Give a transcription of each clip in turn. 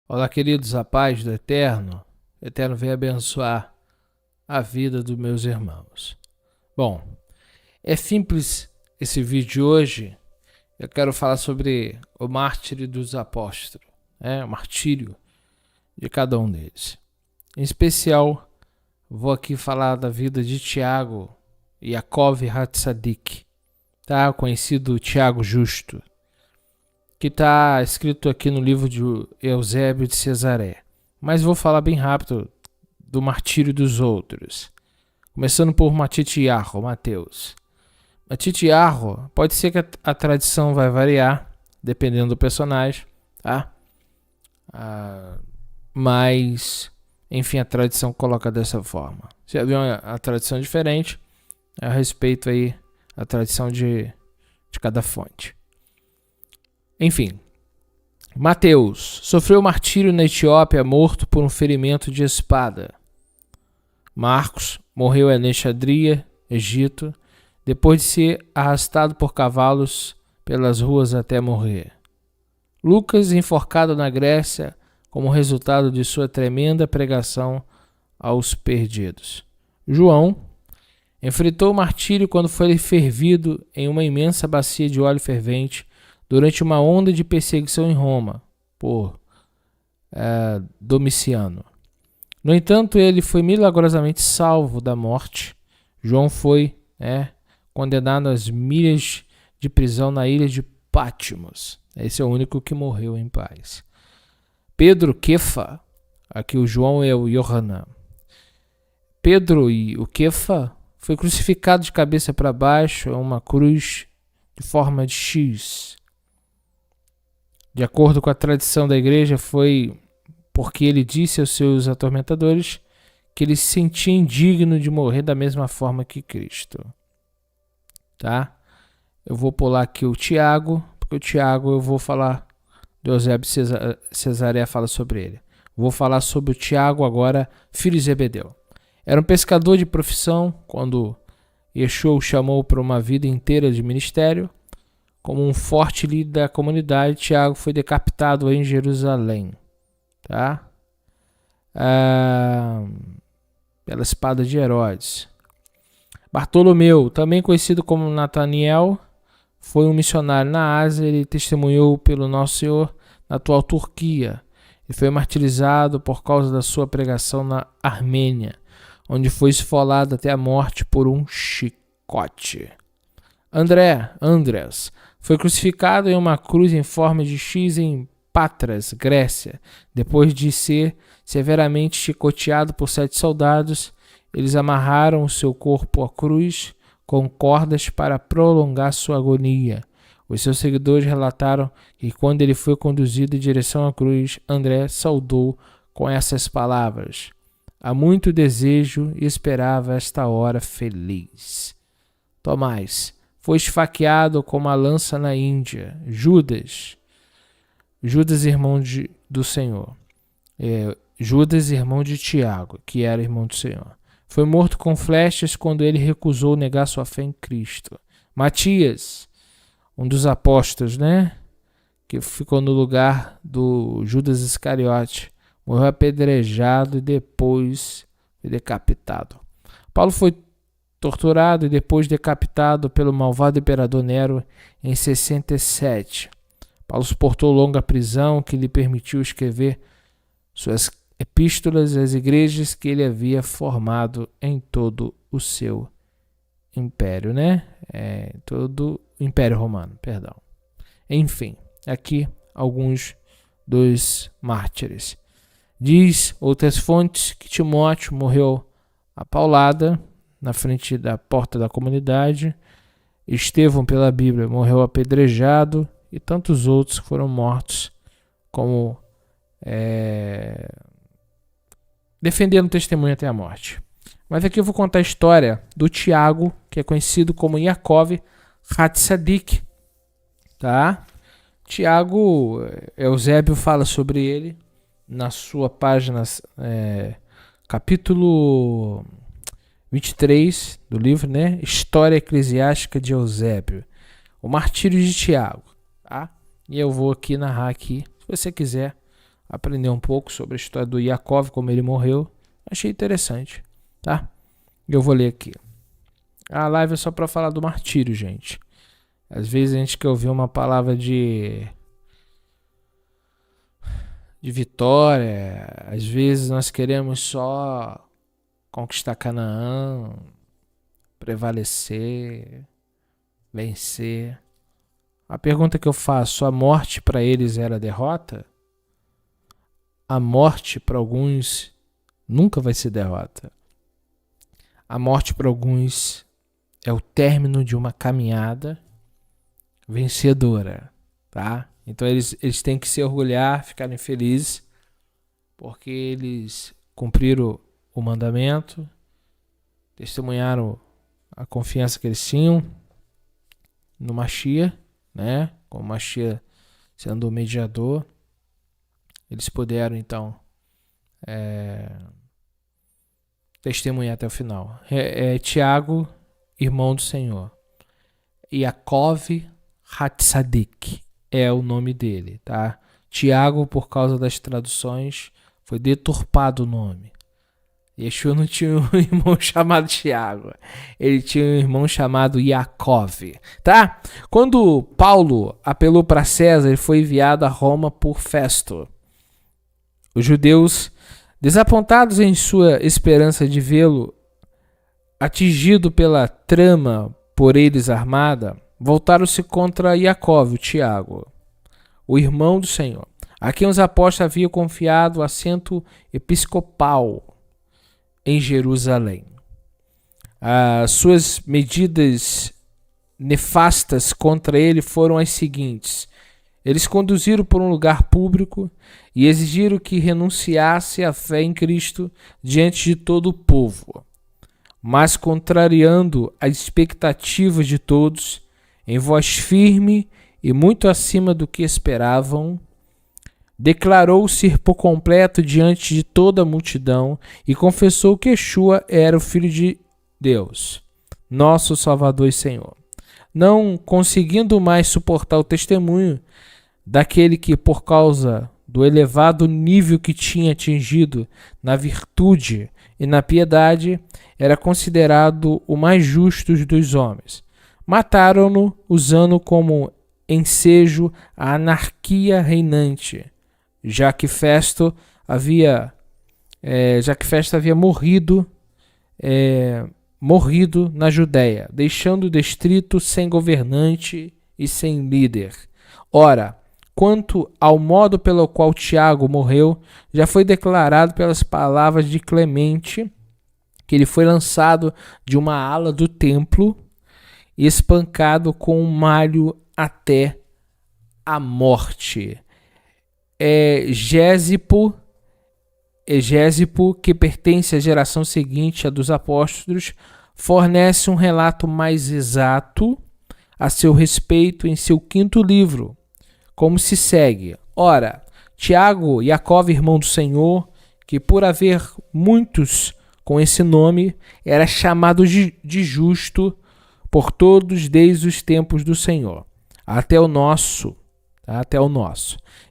Olá, queridos, a paz do Eterno. O Eterno vem abençoar a vida dos meus irmãos. Bom, é simples esse vídeo de hoje. Eu quero falar sobre o mártir dos apóstolos, o martírio de cada um deles. Em especial, vou aqui falar da vida de Tiago Yaakov Hatzadik, tá? Conhecido Tiago Justo, que está escrito aqui no livro de Eusébio de Cesaré. Mas vou falar bem rápido do martírio dos outros. Começando por Matitiarro, Mateus. Matitiarro, pode ser que a tradição vai variar, dependendo do personagem, tá? Mas, enfim, a tradição coloca dessa forma. Se havia uma tradição diferente, a respeito aí a tradição de cada fonte. Enfim, Mateus sofreu martírio na Etiópia, morto por um ferimento de espada. Marcos morreu em Alexandria, Egito, depois de ser arrastado por cavalos pelas ruas até morrer. Lucas enforcado na Grécia como resultado de sua tremenda pregação aos perdidos. João enfrentou o martírio quando foi fervido em uma imensa bacia de óleo fervente durante uma onda de perseguição em Roma, por Domiciano. No entanto, ele foi milagrosamente salvo da morte. João foi condenado às milhas de prisão na ilha de Patmos. Esse é o único que morreu em paz. Pedro Kefa, aqui o João é o Yohanan. Pedro e o Kefa foi crucificado de cabeça para baixo em uma cruz de forma de X. De acordo com a tradição da igreja, foi porque ele disse aos seus atormentadores que ele se sentia indigno de morrer da mesma forma que Cristo. Tá? Eu vou pular aqui o Tiago, porque o Tiago eu vou falar do Eusébio Cesaré, fala sobre ele. Vou falar sobre o Tiago agora, filho de Zebedeu. Era um pescador de profissão quando Yeshua o chamou para uma vida inteira de ministério. Como um forte líder da comunidade, Tiago foi decapitado em Jerusalém, tá? Pela espada de Herodes. Bartolomeu, também conhecido como Nataniel, foi um missionário na Ásia. Ele testemunhou pelo Nosso Senhor na atual Turquia e foi martirizado por causa da sua pregação na Armênia, onde foi esfolado até a morte por um chicote. Andrés foi crucificado em uma cruz em forma de X em Patras, Grécia. Depois de ser severamente chicoteado por 7 soldados, eles amarraram o seu corpo à cruz com cordas para prolongar sua agonia. Os seus seguidores relataram que quando ele foi conduzido em direção à cruz, André saudou com essas palavras: "Há muito desejo e esperava esta hora feliz." Tomás foi esfaqueado com uma lança na Índia. Judas, irmão do Senhor. Judas, irmão de Tiago, que era irmão do Senhor. Foi morto com flechas quando ele recusou negar sua fé em Cristo. Matias, um dos apóstolos, que ficou no lugar do Judas Iscariote, morreu apedrejado e depois foi decapitado. Paulo foi torturado e depois decapitado pelo malvado imperador Nero em 67. Paulo suportou longa prisão que lhe permitiu escrever suas epístolas às igrejas que ele havia formado em todo o seu império, todo o Império Romano, perdão. Enfim, aqui alguns dos mártires. Diz outras fontes que Timóteo morreu a paulada na frente da porta da comunidade. Estevão, pela Bíblia, morreu apedrejado e tantos outros foram mortos como defendendo o testemunho até a morte. Mas aqui eu vou contar a história do Tiago, que é conhecido como Yaakov Hatzadik, tá? Tiago, Eusébio fala sobre ele na sua página, capítulo 23 do livro, História Eclesiástica de Eusébio, o martírio de Tiago, tá? E eu vou aqui narrar aqui, se você quiser aprender um pouco sobre a história do Yaakov, como ele morreu. Achei interessante, tá? Eu vou ler aqui. A live é só para falar do martírio, gente. Às vezes a gente quer ouvir uma palavra de vitória. Às vezes nós queremos só conquistar Canaã, prevalecer, vencer. A pergunta que eu faço: a morte para eles era derrota? A morte para alguns nunca vai ser derrota. A morte para alguns é o término de uma caminhada vencedora, tá? Então eles têm que se orgulhar, ficarem felizes, porque eles cumpriram o mandamento, testemunharam a confiança que eles tinham no Mashiach, né? Com o Mashiach sendo o mediador, eles puderam então testemunhar até o final. Tiago, irmão do Senhor. Yaakov Hatzadik é o nome dele, tá? Tiago, por causa das traduções, foi deturpado o nome. Yeshua não tinha um irmão chamado Tiago. Ele tinha um irmão chamado Yaakov, tá? Quando Paulo apelou para César, ele foi enviado a Roma por Festo. Os judeus, desapontados em sua esperança de vê-lo atingido pela trama por eles armada, voltaram-se contra Yaakov, o Tiago, o irmão do Senhor, a quem os apóstolos haviam confiado o assento episcopal em Jerusalém. As suas medidas nefastas contra ele foram as seguintes: eles conduziram por um lugar público e exigiram que renunciasse à fé em Cristo diante de todo o povo. Mas, contrariando as expectativas de todos, em voz firme e muito acima do que esperavam, declarou-se por completo diante de toda a multidão e confessou que Yeshua era o Filho de Deus, nosso Salvador e Senhor. Não conseguindo mais suportar o testemunho daquele que, por causa do elevado nível que tinha atingido na virtude e na piedade, era considerado o mais justo dos homens, mataram-no usando como ensejo a anarquia reinante, já que Festo havia morrido na Judéia, deixando o distrito sem governante e sem líder. Ora, quanto ao modo pelo qual Tiago morreu, já foi declarado pelas palavras de Clemente, que ele foi lançado de uma ala do templo e espancado com um malho até a morte. Egésipo, que pertence à geração seguinte à dos apóstolos, fornece um relato mais exato a seu respeito em seu 5º livro, como se segue. Ora, Tiago, Yaakov, irmão do Senhor, que por haver muitos com esse nome, era chamado de justo por todos desde os tempos do Senhor, até o nosso.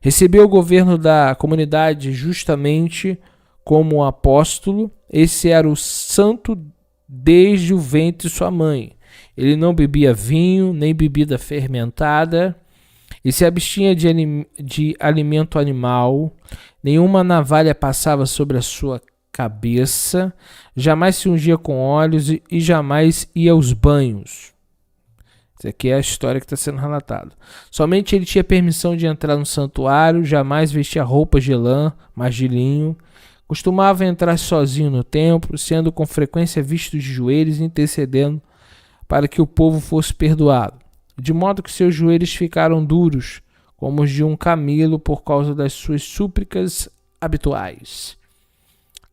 Recebeu o governo da comunidade justamente como apóstolo. Esse era o santo desde o ventre de sua mãe. Ele não bebia vinho, nem bebida fermentada, e se abstinha de alimento animal. Nenhuma navalha passava sobre a sua cabeça, jamais se ungia com óleos e jamais ia aos banhos. Isso aqui é a história que está sendo relatada. Somente ele tinha permissão de entrar no santuário, jamais vestia roupas de lã, mas de linho. Costumava entrar sozinho no templo, sendo com frequência visto de joelhos, intercedendo para que o povo fosse perdoado, de modo que seus joelhos ficaram duros, como os de um camelo, por causa das suas súplicas habituais.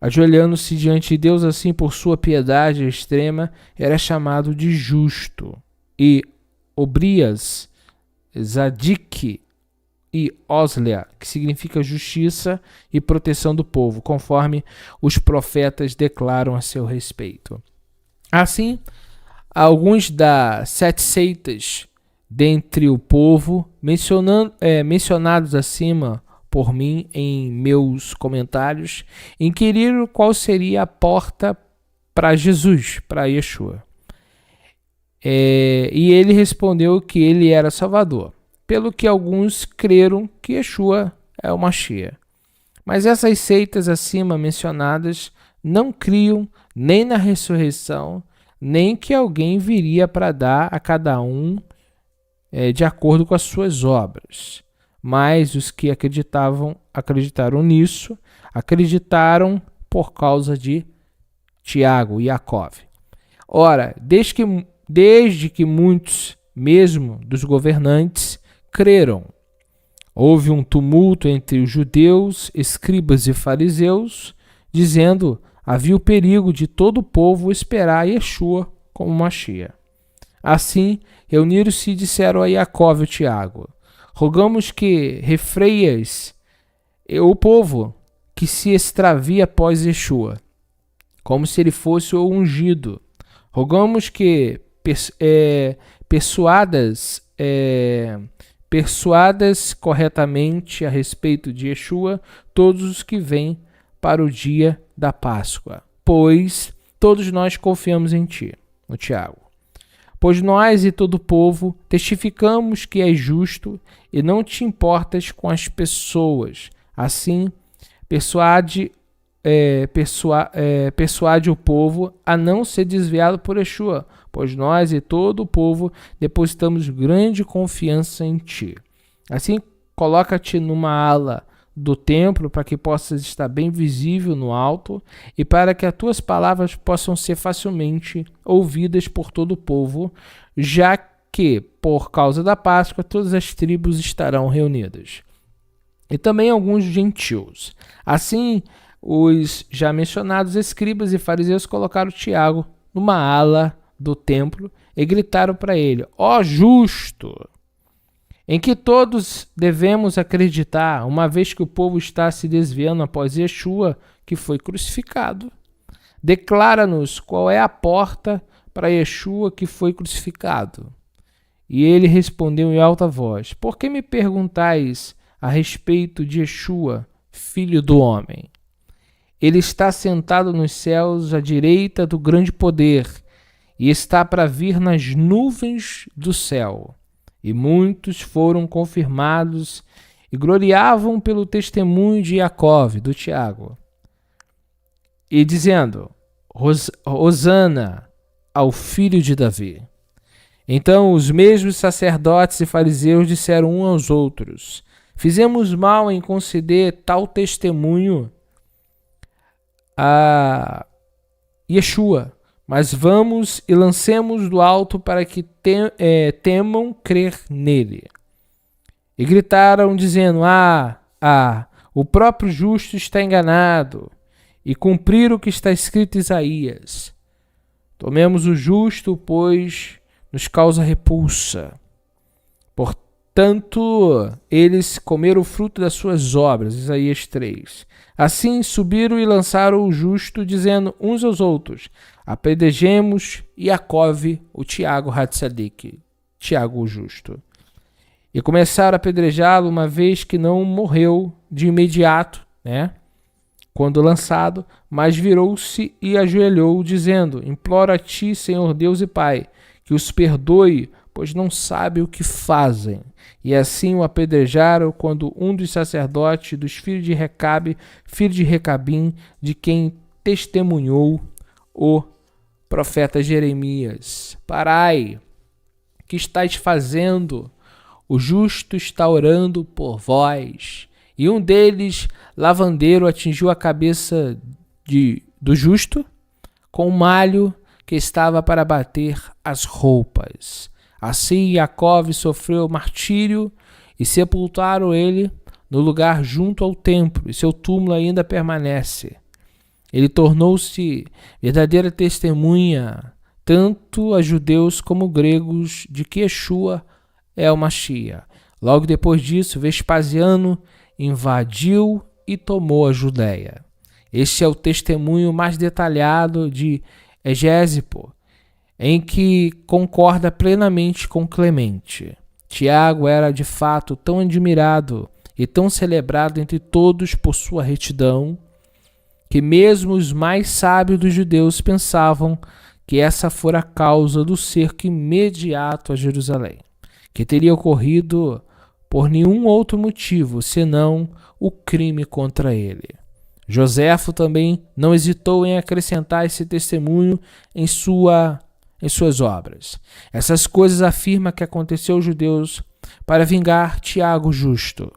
Ajoelhando-se diante de Deus assim por sua piedade extrema, era chamado de justo. E Obrias, Zadik e Oslea, que significa justiça e proteção do povo, conforme os profetas declaram a seu respeito. Assim, alguns das 7 seitas dentre o povo, mencionados acima por mim em meus comentários, inquiriram qual seria a porta para Jesus, para Yeshua. E ele respondeu que ele era Salvador, pelo que alguns creram que Yeshua é o Mashiach. Mas essas seitas acima mencionadas não criam nem na ressurreição, nem que alguém viria para dar a cada um de acordo com as suas obras. Mas os que acreditaram nisso, acreditaram por causa de Tiago e Jacó. Ora, desde que muitos, mesmo dos governantes, creram, houve um tumulto entre os judeus, escribas e fariseus, dizendo: havia o perigo de todo o povo esperar Yeshua como Mashiach. Assim, reuniram-se e disseram a Jacó e Tiago: rogamos que refreias o povo que se extravia após Yeshua, como se ele fosse o ungido. Rogamos que persuadas corretamente a respeito de Yeshua todos os que vêm para o dia da Páscoa, pois todos nós confiamos em ti. No Tiago. Pois nós e todo o povo testificamos que és justo e não te importas com as pessoas. Assim, persuade o povo a não ser desviado por Yeshua, pois nós e todo o povo depositamos grande confiança em ti. Assim, coloca-te numa ala do templo para que possas estar bem visível no alto e para que as tuas palavras possam ser facilmente ouvidas por todo o povo, já que, por causa da Páscoa, todas as tribos estarão reunidas. E também alguns gentios. Assim, os já mencionados escribas e fariseus colocaram Tiago numa ala do templo e gritaram para ele: ó justo, em que todos devemos acreditar, uma vez que o povo está se desviando após Yeshua, que foi crucificado. Declara-nos qual é a porta para Yeshua que foi crucificado. E ele respondeu em alta voz: por que me perguntais a respeito de Yeshua, filho do homem? Ele está sentado nos céus à direita do grande poder e está para vir nas nuvens do céu. E muitos foram confirmados e gloriavam pelo testemunho de Jacó, do Tiago, e dizendo: Hosana ao filho de Davi. Então os mesmos sacerdotes e fariseus disseram uns aos outros: fizemos mal em conceder tal testemunho a Yeshua, mas vamos e lancemos do alto para que temam crer nele. E gritaram, dizendo: o próprio justo está enganado, e cumprir o que está escrito em Isaías. Tomemos o justo, pois nos causa repulsa. Portanto, eles comeram o fruto das suas obras. Isaías 3. Assim subiram e lançaram o justo, dizendo uns aos outros: apedrejemos Jacó, o Tiago Hatzadik, Tiago o justo. E começaram a apedrejá-lo, uma vez que não morreu de imediato, quando lançado, mas virou-se e ajoelhou, dizendo: imploro a ti, Senhor Deus e Pai, que os perdoe, pois não sabem o que fazem. E assim o apedrejaram, quando um dos sacerdotes dos filhos de Recabe, filho de Recabim, de quem testemunhou o profeta Jeremias: parai, que estáis fazendo? O justo está orando por vós. E um deles, lavandeiro, atingiu a cabeça do justo com um malho que estava para bater as roupas. Assim Jacó sofreu martírio e sepultaram ele no lugar junto ao templo, e seu túmulo ainda permanece. Ele tornou-se verdadeira testemunha, tanto a judeus como gregos, de que Yeshua é o Mashiach. Logo depois disso, Vespasiano invadiu e tomou a Judéia. Este é o testemunho mais detalhado de Egésipo, em que concorda plenamente com Clemente. Tiago era de fato tão admirado e tão celebrado entre todos por sua retidão, que mesmo os mais sábios dos judeus pensavam que essa fora a causa do cerco imediato a Jerusalém, que teria ocorrido por nenhum outro motivo, senão o crime contra ele. Joséfo também não hesitou em acrescentar esse testemunho em suas obras. Essas coisas afirma que aconteceu aos judeus para vingar Tiago justo,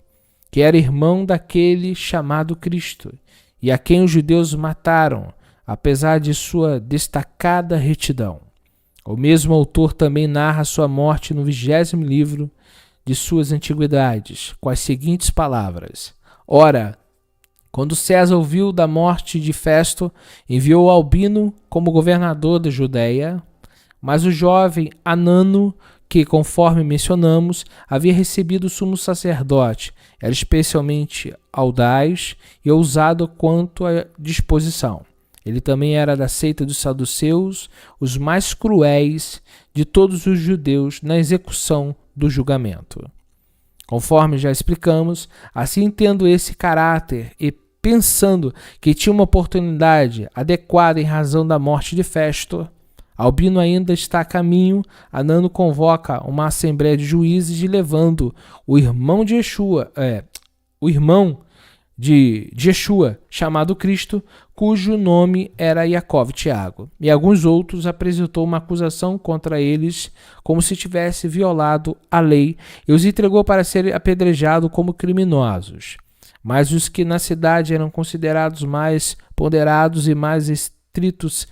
que era irmão daquele chamado Cristo, e a quem os judeus mataram, apesar de sua destacada retidão. O mesmo autor também narra sua morte no 20º livro de suas antiguidades, com as seguintes palavras: Ora, quando César ouviu da morte de Festo, enviou Albino como governador da Judéia, mas o jovem Anano, que, conforme mencionamos, havia recebido o sumo sacerdote, era especialmente audaz e ousado quanto à disposição. Ele também era da seita dos saduceus, os mais cruéis de todos os judeus na execução do julgamento. Conforme já explicamos, assim tendo esse caráter e pensando que tinha uma oportunidade adequada em razão da morte de Festo, Albino ainda está a caminho. Anano convoca uma assembleia de juízes e levando o irmão de Yeshua, chamado Cristo, cujo nome era Jacó Tiago, e alguns outros, apresentou uma acusação contra eles como se tivesse violado a lei e os entregou para serem apedrejados como criminosos. Mas os que na cidade eram considerados mais ponderados e mais estritos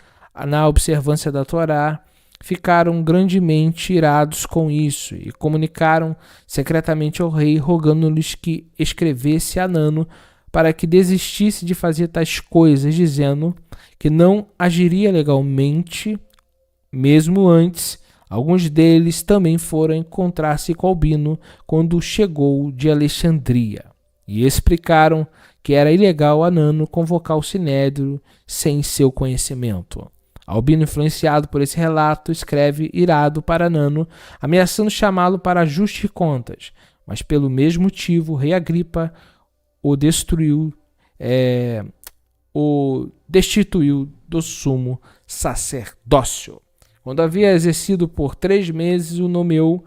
na observância da Torá, ficaram grandemente irados com isso e comunicaram secretamente ao rei, rogando-lhes que escrevesse a Anano para que desistisse de fazer tais coisas, dizendo que não agiria legalmente. Mesmo antes, alguns deles também foram encontrar-se com Albino quando chegou de Alexandria, e explicaram que era ilegal Anano convocar o sinédrio sem seu conhecimento. Albino, influenciado por esse relato, escreve irado para Anano, ameaçando chamá-lo para ajuste de contas, mas pelo mesmo motivo, o rei Agripa o destituiu do sumo sacerdócio. Quando havia exercido por 3 meses, o nomeou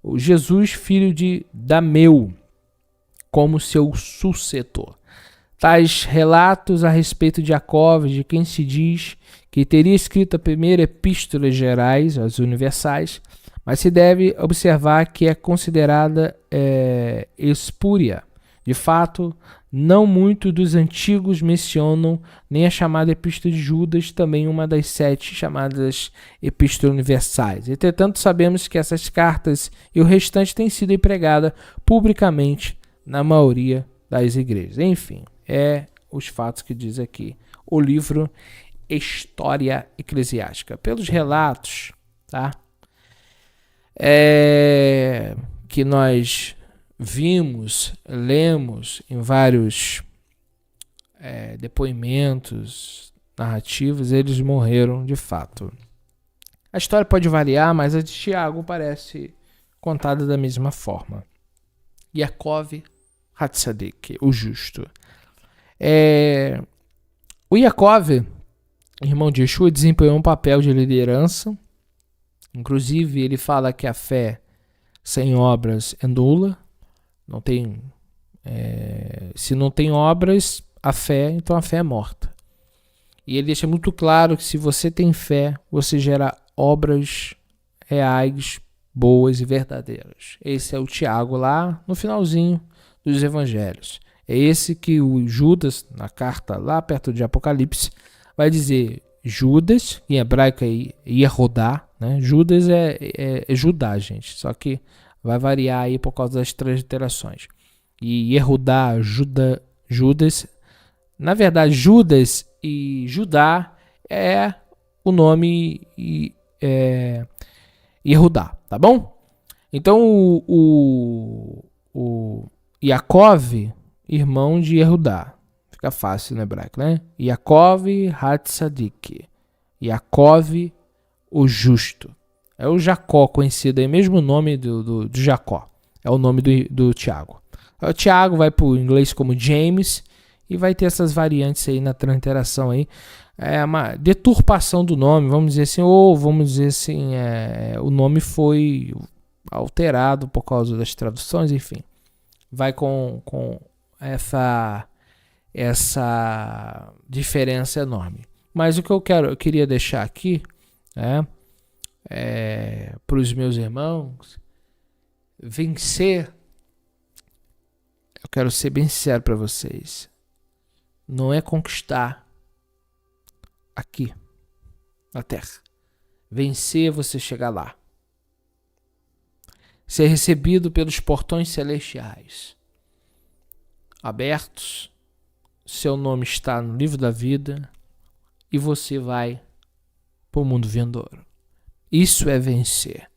o Jesus, filho de Dameu, como seu sucessor. Tais relatos a respeito de Jacó, de quem se diz que teria escrito a primeira epístola gerais, as universais, mas se deve observar que é considerada espúria. De fato, não muitos dos antigos mencionam nem a chamada Epístola de Judas, também uma das 7 chamadas Epístolas Universais. Entretanto, sabemos que essas cartas e o restante têm sido empregadas publicamente na maioria das igrejas. Enfim, os fatos que diz aqui o livro História Eclesiástica. Pelos relatos, tá? Que nós vimos, lemos em vários depoimentos, narrativas, eles morreram de fato. A história pode variar, mas a de Tiago parece contada da mesma forma. Yaakov Hatzadik, o justo. O Yaakov, irmão de Yeshua, desempenhou um papel de liderança. Inclusive, ele fala que a fé sem obras é nula. Não tem, se não tem obras, então a fé é morta. E ele deixa muito claro que se você tem fé, você gera obras reais, boas e verdadeiras. Esse é o Tiago lá no finalzinho dos evangelhos. É esse que o Judas, na carta lá perto de Apocalipse, vai dizer Judas, em hebraico é Yehodá, né? Judas é Judá, gente, só que vai variar aí por causa das transliterações. E Yehodá, Judas, na verdade Judas e Judá é o nome Yehodá, tá bom? Então o Yaakov, irmão de Yehudá, fica fácil no hebraico, né? Yaakov Hatzadik, Yaakov o justo. É o Jacó conhecido aí, mesmo nome do Jacó. É o nome do Tiago. O Tiago vai para o inglês como James e vai ter essas variantes aí na transliteração aí. É uma deturpação do nome, vamos dizer assim, ou vamos dizer assim, o nome foi alterado por causa das traduções, enfim. Vai com essa diferença enorme. Mas o que eu queria deixar aqui, para os meus irmãos, vencer, eu quero ser bem sincero para vocês, não é conquistar aqui na Terra. Vencer é você chegar lá. Ser recebido pelos portões celestiais abertos, seu nome está no livro da vida e você vai para o mundo vindouro. Isso é vencer.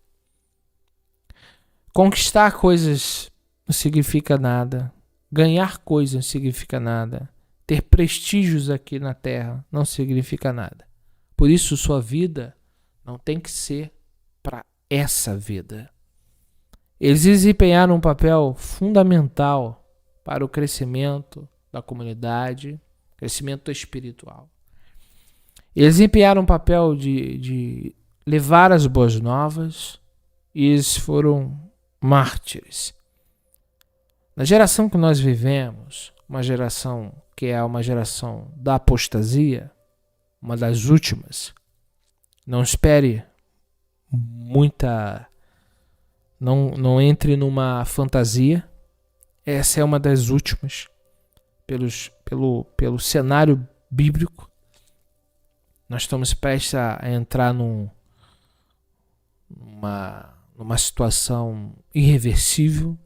Conquistar coisas não significa nada. Ganhar coisas não significa nada. Ter prestígios aqui na Terra não significa nada. Por isso, sua vida não tem que ser para essa vida. Eles desempenharam um papel fundamental para o crescimento da comunidade, crescimento espiritual. Eles desempenharam um papel de levar as boas novas e eles foram mártires. Na geração que nós vivemos, uma geração que é uma geração da apostasia, uma das últimas, não espere muita... Não entre numa fantasia. Essa é uma das últimas. Pelo cenário bíblico. Nós estamos prestes a entrar numa situação irreversível.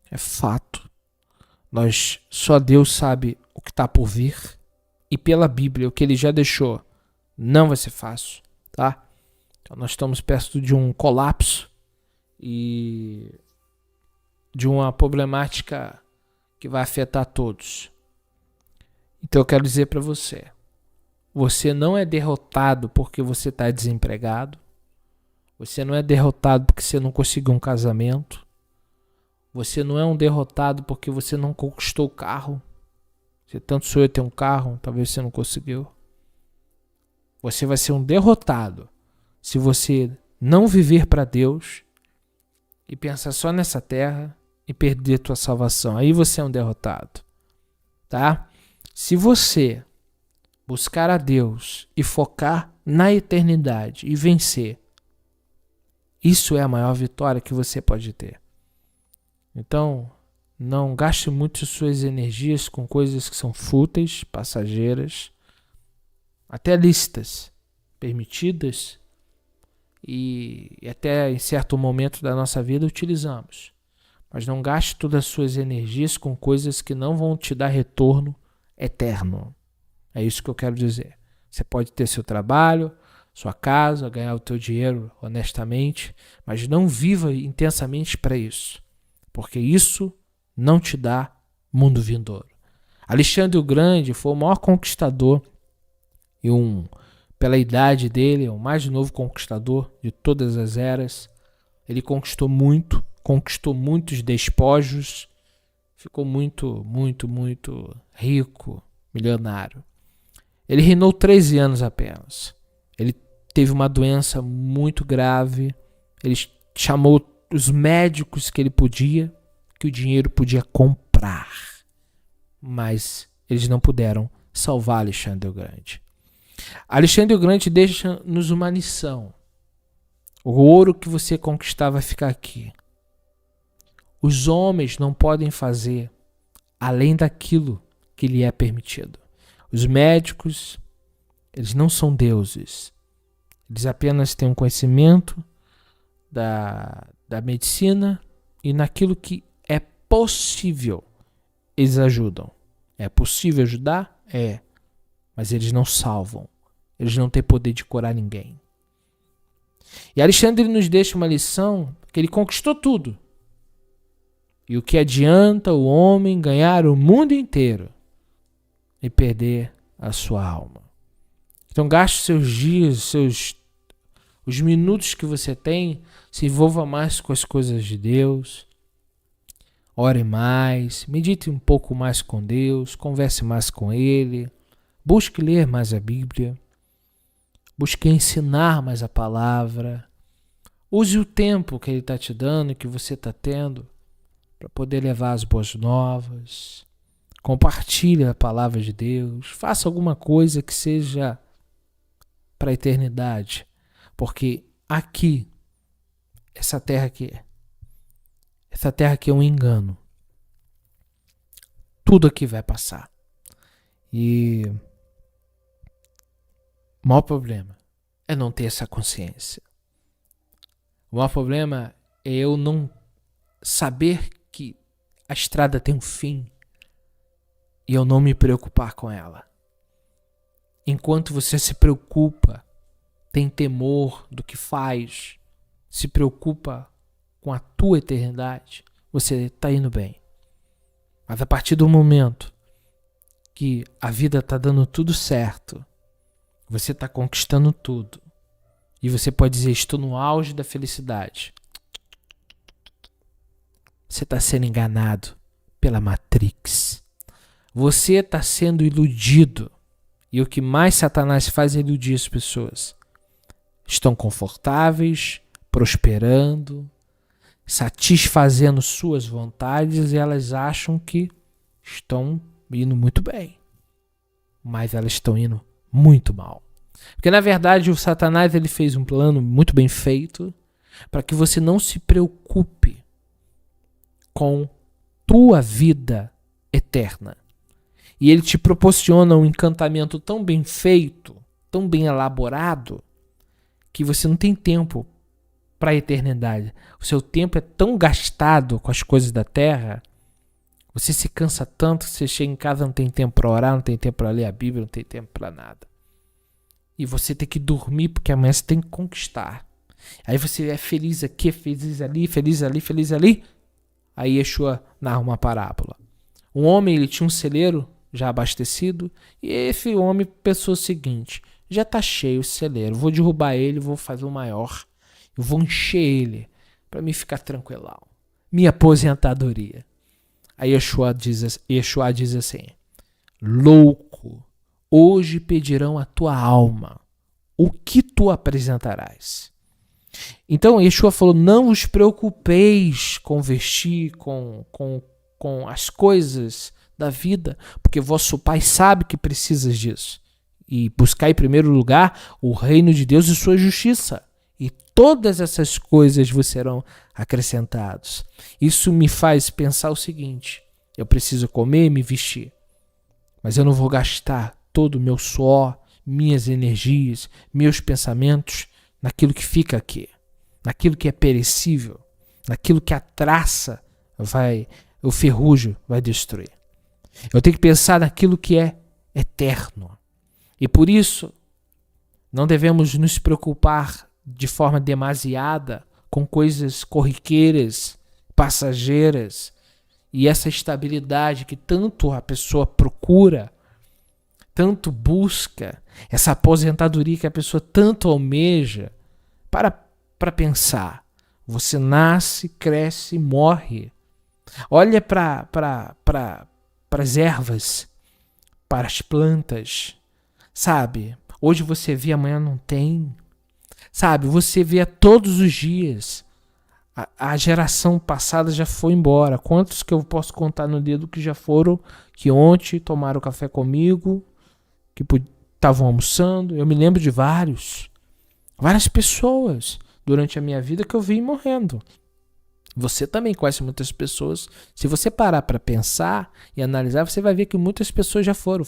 É fato. Só Deus sabe o que está por vir. E pela Bíblia, o que ele já deixou, não vai ser fácil. Tá? Então nós estamos perto de um colapso. E de uma problemática que vai afetar todos. Então eu quero dizer para você, você não é derrotado porque você está desempregado, você não é derrotado porque você não conseguiu um casamento, você não é um derrotado porque você não conquistou o carro, você tanto sonhou ter um carro, talvez você não conseguiu. Você vai ser um derrotado se você não viver para Deus e pensar só nessa terra e perder tua salvação. Aí você é um derrotado. Tá? Se você buscar a Deus e focar na eternidade e vencer, isso é a maior vitória que você pode ter. Então, não gaste muito suas energias com coisas que são fúteis, passageiras, até lícitas, permitidas, e até em certo momento da nossa vida utilizamos. Mas não gaste todas as suas energias com coisas que não vão te dar retorno eterno. É isso que eu quero dizer. Você pode ter seu trabalho, sua casa, ganhar o teu dinheiro honestamente, mas não viva intensamente para isso, porque isso não te dá mundo vindouro. Alexandre o Grande foi o maior conquistador e pela idade dele, é o mais novo conquistador de todas as eras. Ele conquistou muitos despojos, ficou muito rico, milionário. Ele reinou 13 anos apenas. Ele teve uma doença muito grave. Ele chamou os médicos que o dinheiro podia comprar. Mas eles não puderam salvar Alexandre o Grande. Alexandre o Grande deixa-nos uma lição. O ouro que você conquistar vai ficar aqui. Os homens não podem fazer além daquilo que lhe é permitido. Os médicos, eles não são deuses. Eles apenas têm um conhecimento da medicina e naquilo que é possível, eles ajudam. É possível ajudar? É. Mas eles não salvam. Eles não têm poder de curar ninguém. E Alexandre nos deixa uma lição que ele conquistou tudo. E o que adianta o homem ganhar o mundo inteiro e perder a sua alma? Então gaste seus dias, os minutos que você tem, se envolva mais com as coisas de Deus. ore mais, medite um pouco mais com Deus, converse mais com Ele, busque ler mais a Bíblia, busque ensinar mais a palavra. Use o tempo que Ele está te dando, que você está tendo, para poder levar as boas novas. Compartilhe a palavra de Deus. Faça alguma coisa que seja para a eternidade. Porque aqui, essa terra aqui é um engano. Tudo aqui vai passar. E o maior problema é não ter essa consciência. O maior problema é eu não saber que a estrada tem um fim e eu não me preocupar com ela. Enquanto você se preocupa, tem temor do que faz, se preocupa com a tua eternidade, você está indo bem. Mas a partir do momento que a vida está dando tudo certo, você está conquistando tudo, e você pode dizer, estou no auge da felicidade, você está sendo enganado pela Matrix. Você está sendo iludido. E o que mais Satanás faz é iludir as pessoas. Estão confortáveis, prosperando, satisfazendo suas vontades e elas acham que estão indo muito bem. Mas elas estão indo muito mal. Porque na verdade o Satanás ele fez um plano muito bem feito para que você não se preocupe com tua vida eterna. E ele te proporciona um encantamento tão bem feito, tão bem elaborado, que você não tem tempo para a eternidade. O seu tempo é tão gastado com as coisas da terra, você se cansa tanto que você chega em casa, não tem tempo para orar, não tem tempo para ler a Bíblia, não tem tempo para nada. E você tem que dormir porque amanhã você tem que conquistar. Aí você é feliz aqui, feliz ali, feliz ali, feliz ali. Aí Yeshua narra uma parábola. Um homem, ele tinha um celeiro já abastecido, e esse homem pensou o seguinte, já está cheio o celeiro, vou derrubar ele, vou fazer um maior, eu vou encher ele, para me ficar tranquilão, minha aposentadoria. Aí Yeshua diz assim, louco, hoje pedirão a tua alma, o que tu apresentarás? Então Yeshua falou, não vos preocupeis com vestir, com as coisas da vida, porque vosso Pai sabe que precisas disso. E buscar em primeiro lugar o reino de Deus e sua justiça. E todas essas coisas vos serão acrescentadas. Isso me faz pensar o seguinte, eu preciso comer e me vestir, mas eu não vou gastar todo o meu suor, minhas energias, meus pensamentos naquilo que fica aqui, naquilo que é perecível, naquilo que a traça o ferrugem vai destruir. Eu tenho que pensar naquilo que é eterno. E por isso, não devemos nos preocupar de forma demasiada com coisas corriqueiras, passageiras, e essa estabilidade que tanto a pessoa procura, tanto busca, essa aposentadoria que a pessoa tanto almeja. Para pensar, você nasce, cresce e morre. Olha para as ervas, para as plantas, sabe? Hoje você vê, amanhã não tem, sabe? Você vê todos os dias. A geração passada já foi embora. Quantos que eu posso contar no dedo que já foram, que ontem tomaram café comigo, que estavam almoçando? Eu me lembro de várias pessoas durante a minha vida que eu vi morrendo. Você também conhece muitas pessoas. Se você parar para pensar e analisar, você vai ver que muitas pessoas já foram,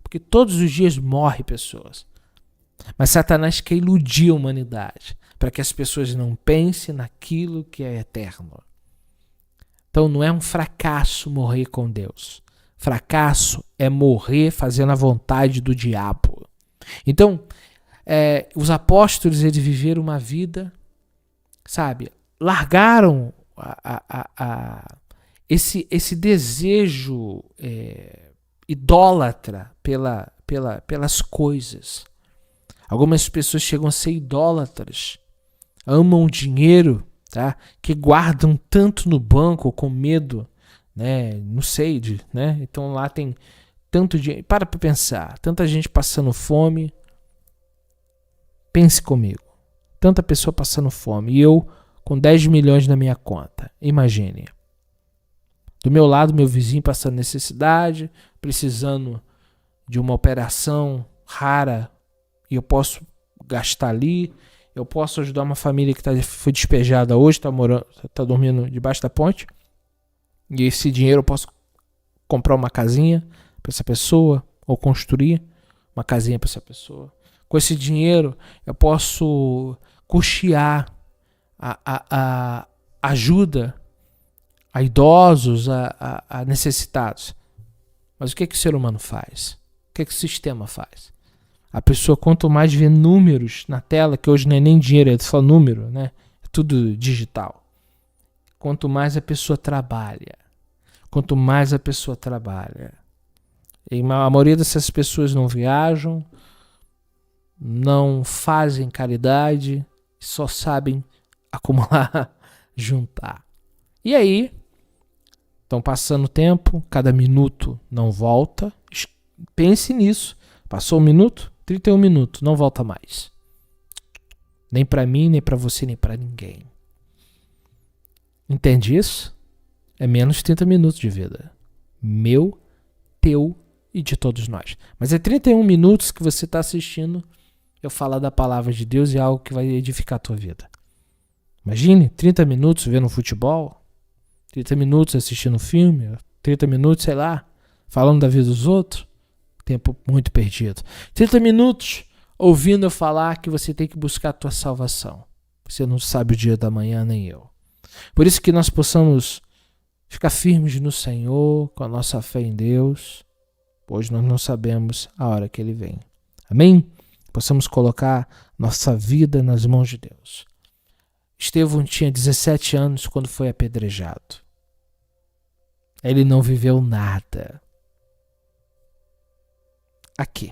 porque todos os dias morrem pessoas. Mas Satanás quer iludir a humanidade, para que as pessoas não pensem naquilo que é eterno. Então não é um fracasso morrer com Deus. Fracasso é morrer fazendo a vontade do diabo. Então, os apóstolos, eles viveram uma vida, sabe, largaram esse desejo idólatra pelas coisas. Algumas pessoas chegam a ser idólatras, amam o dinheiro, tá? Que guardam tanto no banco com medo né? Não sei, né? Então lá tem tanto dinheiro. Para pensar, tanta gente passando fome. Pense comigo, tanta pessoa passando fome e eu com 10 milhões na minha conta. Imagine. Do meu lado, meu vizinho passando necessidade, precisando de uma operação rara e eu posso gastar ali. Eu posso ajudar uma família que foi despejada hoje, está dormindo debaixo da ponte. E esse dinheiro eu posso comprar uma casinha para essa pessoa ou construir uma casinha para essa pessoa. Com esse dinheiro eu posso custear a ajuda a idosos, a necessitados. Mas o que o ser humano faz? O que o sistema faz? A pessoa, quanto mais vê números na tela, que hoje não é nem dinheiro, é só número, né? É tudo digital. Quanto mais a pessoa trabalha, e a maioria dessas pessoas não viajam, não fazem caridade, só sabem acumular, juntar. E aí, estão passando o tempo, cada minuto não volta. Pense nisso. Passou 1 minuto, 31 minutos, não volta mais. Nem para mim, nem para você, nem para ninguém. Entende isso? É menos 30 minutos de vida. Meu, teu e de todos nós. Mas é 31 minutos que você está assistindo eu falar da palavra de Deus e algo que vai edificar a tua vida. Imagine 30 minutos vendo futebol, 30 minutos assistindo filme, 30 minutos, sei lá, falando da vida dos outros. Tempo muito perdido. 30 minutos ouvindo eu falar que você tem que buscar a tua salvação. Você não sabe o dia da manhã, nem eu. Por isso que nós possamos ficar firmes no Senhor, com a nossa fé em Deus, pois nós não sabemos a hora que Ele vem. Amém? Possamos colocar nossa vida nas mãos de Deus. Estevão tinha 17 anos quando foi apedrejado. Ele não viveu nada. Aqui.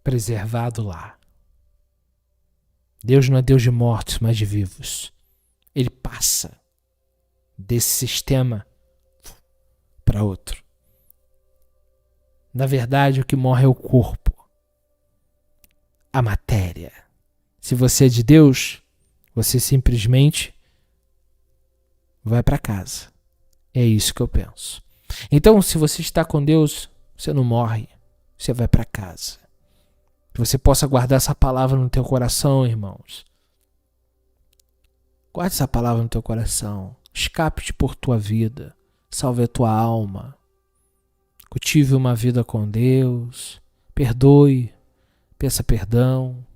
Preservado lá. Deus não é Deus de mortos, mas de vivos. Ele passa desse sistema para outro. Na verdade, o que morre é o corpo. A matéria. Se você é de Deus, você simplesmente vai para casa. É isso que eu penso. Então, se você está com Deus, você não morre. Você vai para casa. Que você possa guardar essa palavra no teu coração, irmãos. Guarde essa palavra no teu coração. Escape-te por tua vida. Salve a tua alma. Cultive uma vida com Deus. Perdoe. Peça perdão.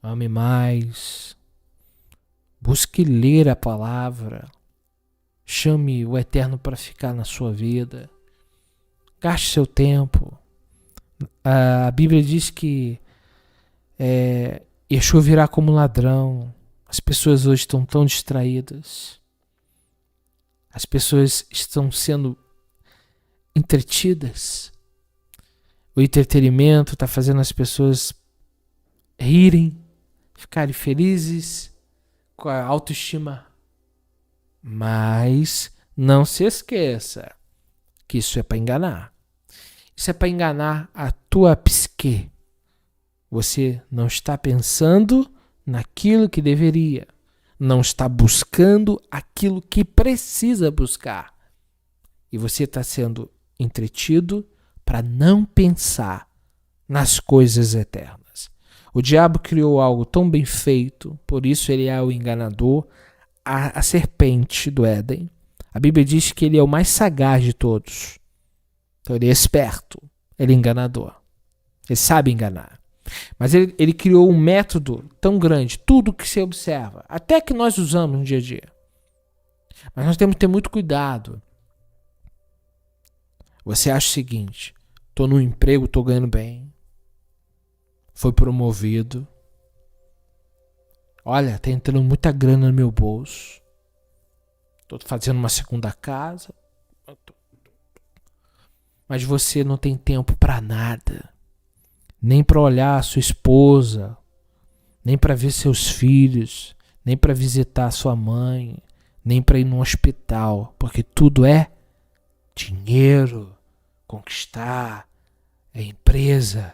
Ame mais. Busque ler a palavra. Chame o Eterno para ficar na sua vida. Gaste seu tempo. A Bíblia diz que Yeshua virá como ladrão. As pessoas hoje estão tão distraídas. As pessoas estão sendo entretidas. O entretenimento está fazendo as pessoas rirem, ficarem felizes, com a autoestima. Mas não se esqueça que isso é para enganar. Isso é para enganar a tua psique. Você não está pensando naquilo que deveria. Não está buscando aquilo que precisa buscar. E você está sendo entretido para não pensar nas coisas eternas. O diabo criou algo tão bem feito, por isso ele é o enganador, a serpente do Éden. A Bíblia diz que ele é o mais sagaz de todos. Então ele é esperto, ele é enganador. Ele sabe enganar. Mas ele criou um método tão grande, tudo que se observa, até que nós usamos no dia a dia. Mas nós temos que ter muito cuidado. Você acha o seguinte: estou no emprego, estou ganhando bem, foi promovido, olha, está entrando muita grana no meu bolso, estou fazendo uma segunda casa, mas você não tem tempo para nada, nem para olhar a sua esposa, nem para ver seus filhos, nem para visitar sua mãe, nem para ir no hospital, porque tudo é dinheiro, conquistar, é empresa,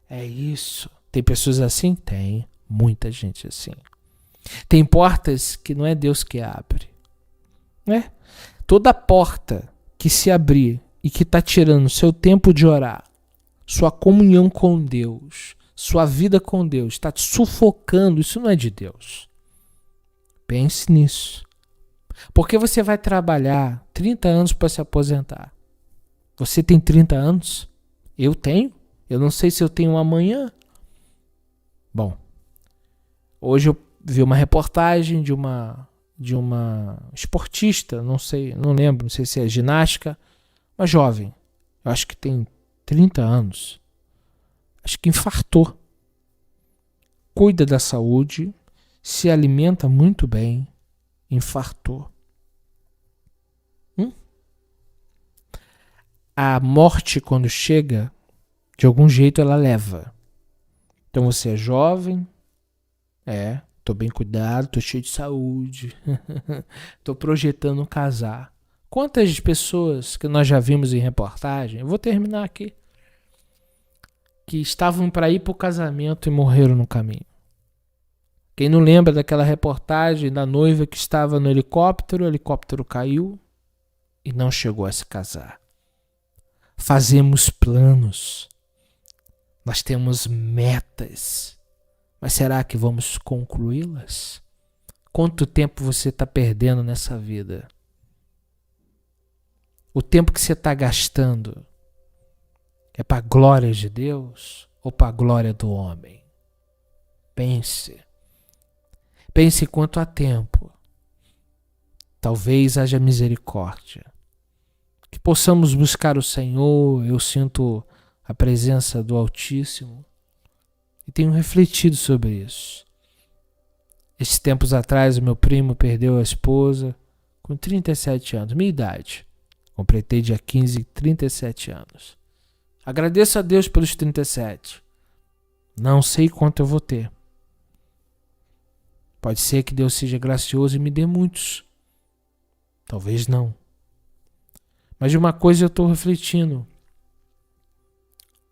é isso. Tem pessoas assim? Tem, muita gente assim. Tem portas que não é Deus que abre, né? Toda porta que se abrir e que está tirando seu tempo de orar, sua comunhão com Deus, sua vida com Deus, está te sufocando, isso não é de Deus. Pense nisso. Porque você vai trabalhar 30 anos para se aposentar. Você tem 30 anos? Eu tenho. Eu não sei se eu tenho amanhã. Bom, hoje eu vi uma reportagem de uma esportista, não lembro, não sei se é ginástica, uma jovem, eu acho que tem 30 anos, acho que infartou. Cuida da saúde, se alimenta muito bem, infartou. A morte, quando chega, de algum jeito ela leva. Então você é jovem, tô bem cuidado, tô cheio de saúde, tô projetando casar. Quantas pessoas que nós já vimos em reportagem, eu vou terminar aqui, que estavam para ir para o casamento e morreram no caminho. Quem não lembra daquela reportagem da noiva que estava no helicóptero, o helicóptero caiu e não chegou a se casar. Fazemos planos, nós temos metas, mas será que vamos concluí-las? Quanto tempo você está perdendo nessa vida? O tempo que você está gastando é para a glória de Deus ou para a glória do homem? Pense. Pense quanto há tempo. Talvez haja misericórdia. Que possamos buscar o Senhor. Eu sinto a presença do Altíssimo e tenho refletido sobre isso. Esses tempos atrás, o meu primo perdeu a esposa com 37 anos, minha idade. Completei dia 15, 37 anos. Agradeço a Deus pelos 37. Não sei quanto eu vou ter. Pode ser que Deus seja gracioso e me dê muitos. Talvez não. Mas de uma coisa eu estou refletindo.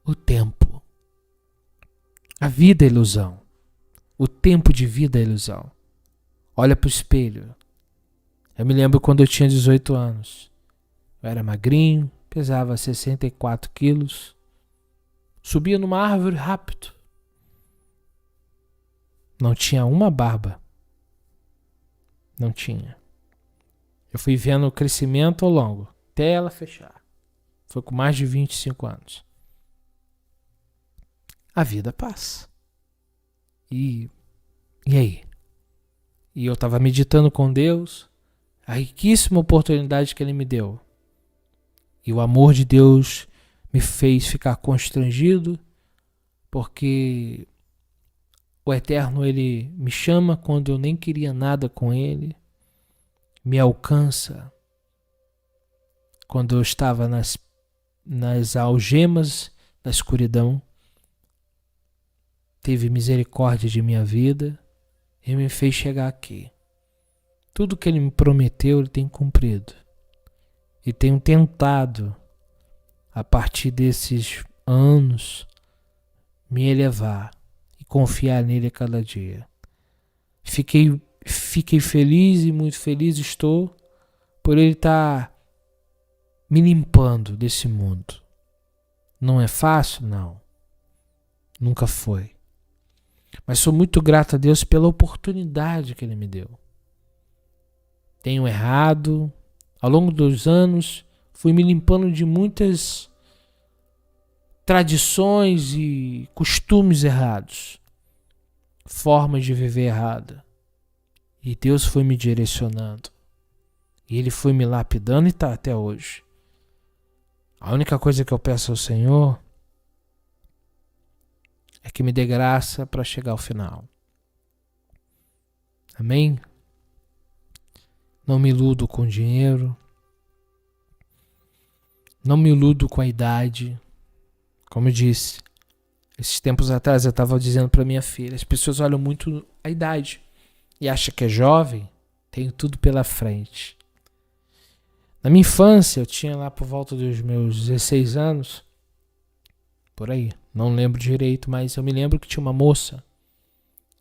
O tempo. A vida é ilusão. O tempo de vida é ilusão. Olha para o espelho. Eu me lembro quando eu tinha 18 anos. Eu era magrinho, pesava 64 quilos. Subia numa árvore rápido. Não tinha uma barba. Não tinha. Eu fui vendo o crescimento ao longo, até ela fechar. Foi com mais de 25 anos. A vida passa. E aí? E eu estava meditando com Deus, a riquíssima oportunidade que Ele me deu. E o amor de Deus me fez ficar constrangido, porque o Eterno, Ele me chama quando eu nem queria nada com Ele, me alcança quando eu estava nas algemas da escuridão, teve misericórdia de minha vida e me fez chegar aqui. Tudo que Ele me prometeu, Ele tem cumprido. E tenho tentado, a partir desses anos, me elevar e confiar nele a cada dia. Fiquei feliz e muito feliz estou por Ele estar me limpando desse mundo. Não é fácil? Não. Nunca foi. Mas sou muito grato a Deus pela oportunidade que Ele me deu. Tenho errado. Ao longo dos anos, fui me limpando de muitas tradições e costumes errados, formas de viver errada. E Deus foi me direcionando. E Ele foi me lapidando e está até hoje. A única coisa que eu peço ao Senhor é que me dê graça para chegar ao final. Amém? Não me iludo com dinheiro. Não me iludo com a idade. Como eu disse, esses tempos atrás eu estava dizendo para minha filha, as pessoas olham muito a idade e acham que é jovem, Tenho tudo pela frente. Na minha infância, eu tinha lá por volta dos meus 16 anos, por aí, não lembro direito, mas eu me lembro que tinha uma moça,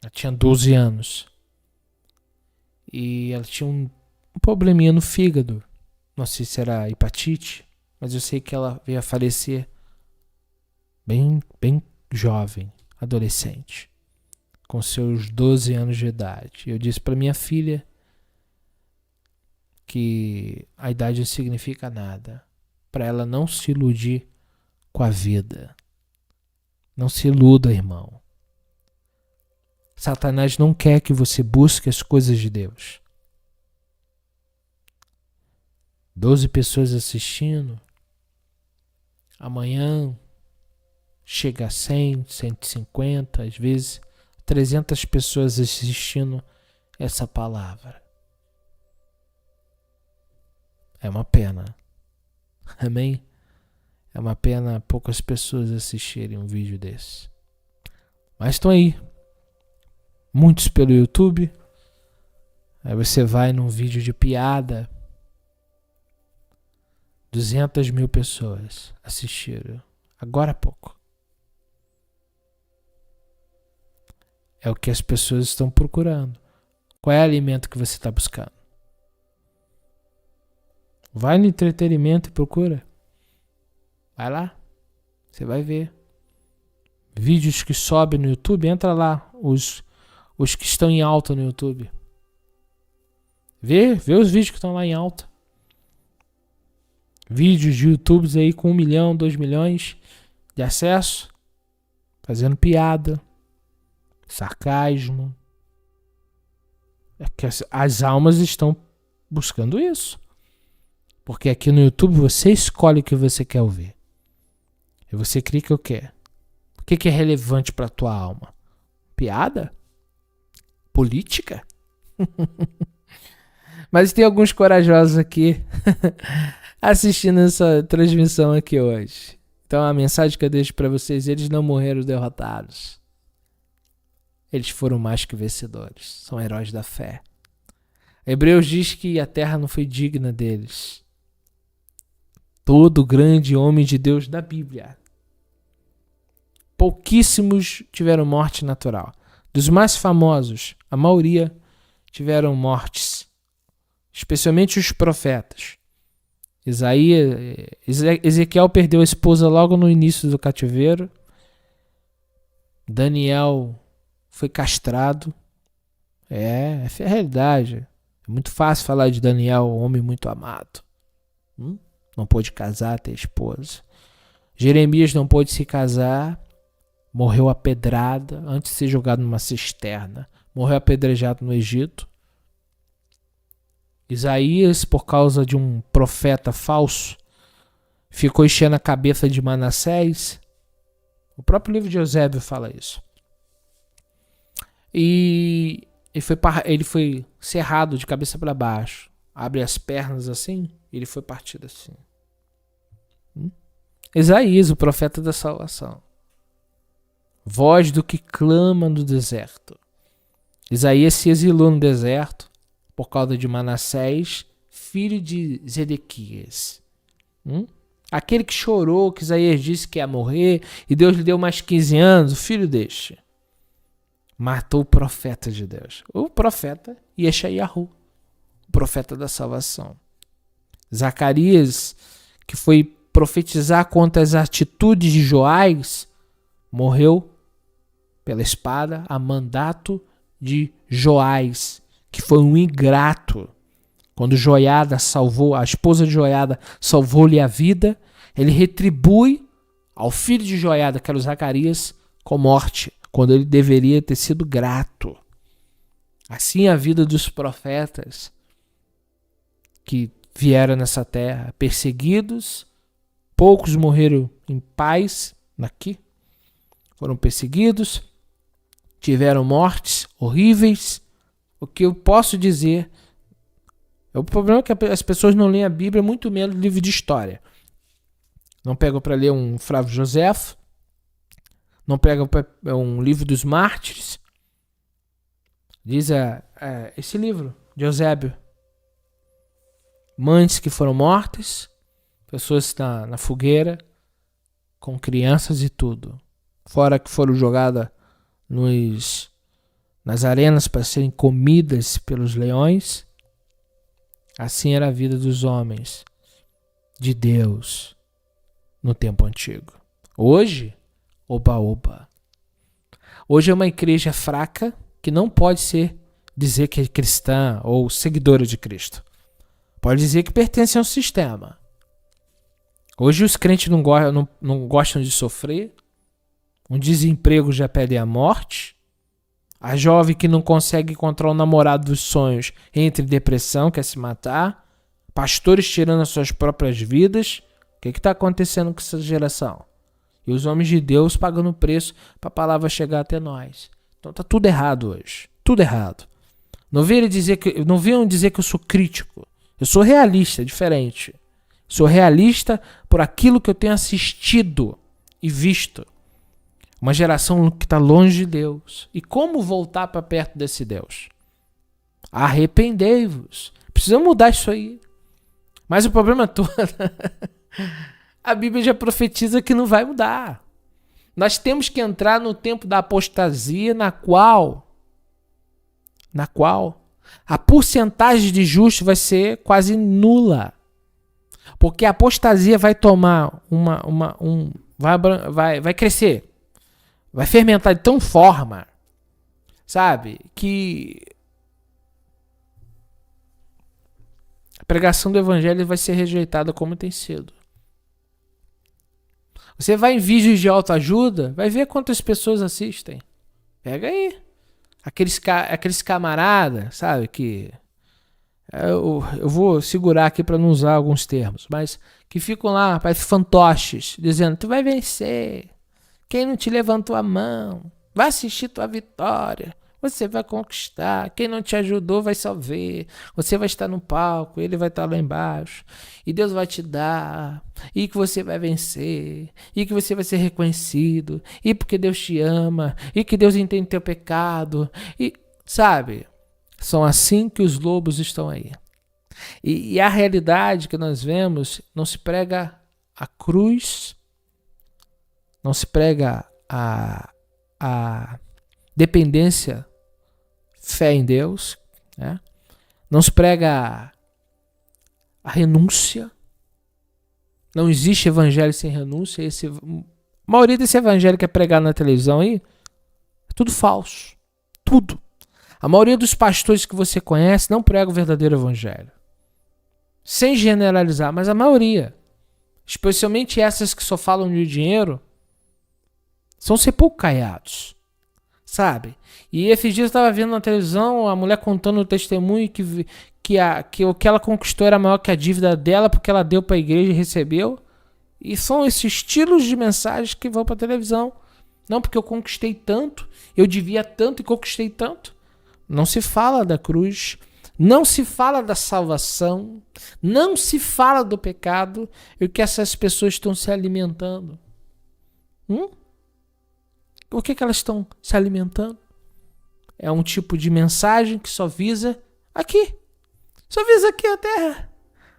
ela tinha 12 anos, e ela tinha um probleminha no fígado, não sei se era hepatite, mas eu sei que ela veio a falecer bem jovem, adolescente, com seus 12 anos de idade. Eu disse para minha filha que a idade não significa nada, para ela não se iludir com a vida. Não se iluda, irmão. Satanás não quer que você busque as coisas de Deus. 12 pessoas assistindo. Amanhã chega a 100, 150, às vezes 300 pessoas assistindo essa palavra. É uma pena. Amém? É uma pena poucas pessoas assistirem um vídeo desse. Mas estão aí. Muitos pelo YouTube. Aí você vai num vídeo de piada. 200 mil pessoas assistiram. Agora há pouco. É o que as pessoas estão procurando. Qual é o alimento que você está buscando? Vai no entretenimento e procura. Vai lá. Você vai ver. Vídeos que sobem no YouTube, entra lá. Os que estão em alta no YouTube. Vê os vídeos que estão lá em alta. Vídeos de YouTubes aí com 1 milhão, 2 milhões de acesso. Fazendo piada. Sarcasmo. É que as almas estão buscando isso. Porque aqui no YouTube você escolhe o que você quer ouvir. E você clica o quê? O que é relevante para a tua alma? Piada? Política? Mas tem alguns corajosos aqui assistindo essa transmissão aqui hoje. Então a mensagem que eu deixo para vocês: eles não morreram derrotados. Eles foram mais que vencedores. São heróis da fé. Hebreus diz que a terra não foi digna deles. Todo grande homem de Deus da Bíblia. Pouquíssimos tiveram morte natural. Dos mais famosos, a maioria tiveram mortes. Especialmente os profetas. Ezequiel perdeu a esposa logo no início do cativeiro. Daniel foi castrado. É a realidade. É muito fácil falar de Daniel, um homem muito amado. Não pôde casar, ter esposa. Jeremias não pôde se casar. Morreu apedrada antes de ser jogado numa cisterna. Morreu apedrejado no Egito. Isaías, por causa de um profeta falso, ficou enchendo a cabeça de Manassés. O próprio livro de Eusébio fala isso. E ele foi cerrado de cabeça para baixo. Abre as pernas assim, ele foi partido assim. Isaías, o profeta da salvação. Voz do que clama no deserto. Isaías se exilou no deserto por causa de Manassés, filho de Zedequias. Aquele que chorou, que Isaías disse que ia morrer, e Deus lhe deu mais 15 anos, o filho deste. Matou o profeta de Deus. O profeta Yeshayahu, o profeta da salvação. Zacarias, que foi profetizar contra as atitudes de Joás, morreu pela espada a mandato de Joás, que foi um ingrato. Quando Joiada salvou, a esposa de Joiada salvou-lhe a vida, ele retribui ao filho de Joiada, que era o Zacarias, com morte, quando ele deveria ter sido grato. Assim a vida dos profetas que vieram nessa terra, perseguidos, poucos morreram em paz aqui, foram perseguidos, tiveram mortes horríveis. O que eu posso dizer, o problema é que as pessoas não leem a Bíblia, muito menos livro de história. Não pegam para ler um Flávio Josefo, não pegam para um livro dos mártires. Diz esse livro, de Eusébio. Mães que foram mortas, pessoas na fogueira, com crianças e tudo. Fora que foram jogadas nas arenas para serem comidas pelos leões. Assim era a vida dos homens de Deus no tempo antigo. Hoje, oba-oba. Hoje é uma igreja fraca que não pode dizer que é cristã ou seguidora de Cristo. Pode dizer que pertence ao sistema. Hoje os crentes não gostam de sofrer. Um desemprego já pede a morte. A jovem que não consegue encontrar o namorado dos sonhos entra em depressão, quer se matar. Pastores tirando as suas próprias vidas. O que está acontecendo com essa geração? E os homens de Deus pagando o preço para a palavra chegar até nós. Então está tudo errado hoje. Tudo errado. Não venham dizer que eu sou crítico. Eu sou realista, diferente. Sou realista por aquilo que eu tenho assistido e visto. Uma geração que está longe de Deus. E como voltar para perto desse Deus? Arrependei-vos. Precisamos mudar isso aí. Mas o problema todo, a Bíblia já profetiza que não vai mudar. Nós temos que entrar no tempo da apostasia, na qual a porcentagem de justos vai ser quase nula. Porque a apostasia vai tomar vai crescer. Vai fermentar de tão forma, sabe, que a pregação do evangelho vai ser rejeitada como tem sido. Você vai em vídeos de autoajuda, vai ver quantas pessoas assistem. Pega aí. Aqueles camaradas, sabe, que... Eu vou segurar aqui para não usar alguns termos, mas que ficam lá, parece fantoches, dizendo, tu vai vencer. Quem não te levantou a mão, vai assistir tua vitória. Você vai conquistar. Quem não te ajudou vai só ver. Você vai estar no palco, ele vai estar lá embaixo. E Deus vai te dar. E que você vai vencer. E que você vai ser reconhecido. E porque Deus te ama. E que Deus entende teu pecado. E, sabe, são assim que os lobos estão aí. E a realidade que nós vemos, não se prega a cruz, não se prega a dependência, fé em Deus, né? Não se prega a renúncia. Não existe evangelho sem renúncia. A maioria desse evangelho que é pregado na televisão aí é tudo falso. Tudo. A maioria dos pastores que você conhece não prega o verdadeiro evangelho. Sem generalizar, mas a maioria, especialmente essas que só falam de dinheiro, são sepulcaiados, sabe? E esses dias eu estava vendo na televisão a mulher contando o testemunho que o que ela conquistou era maior que a dívida dela porque ela deu para a igreja e recebeu. E são esses estilos de mensagens que vão para a televisão. Não porque eu conquistei tanto, eu devia tanto e conquistei tanto. Não se fala da cruz, não se fala da salvação, não se fala do pecado e o que essas pessoas estão se alimentando. Por que elas estão se alimentando? É um tipo de mensagem que só visa aqui. Só visa aqui a terra.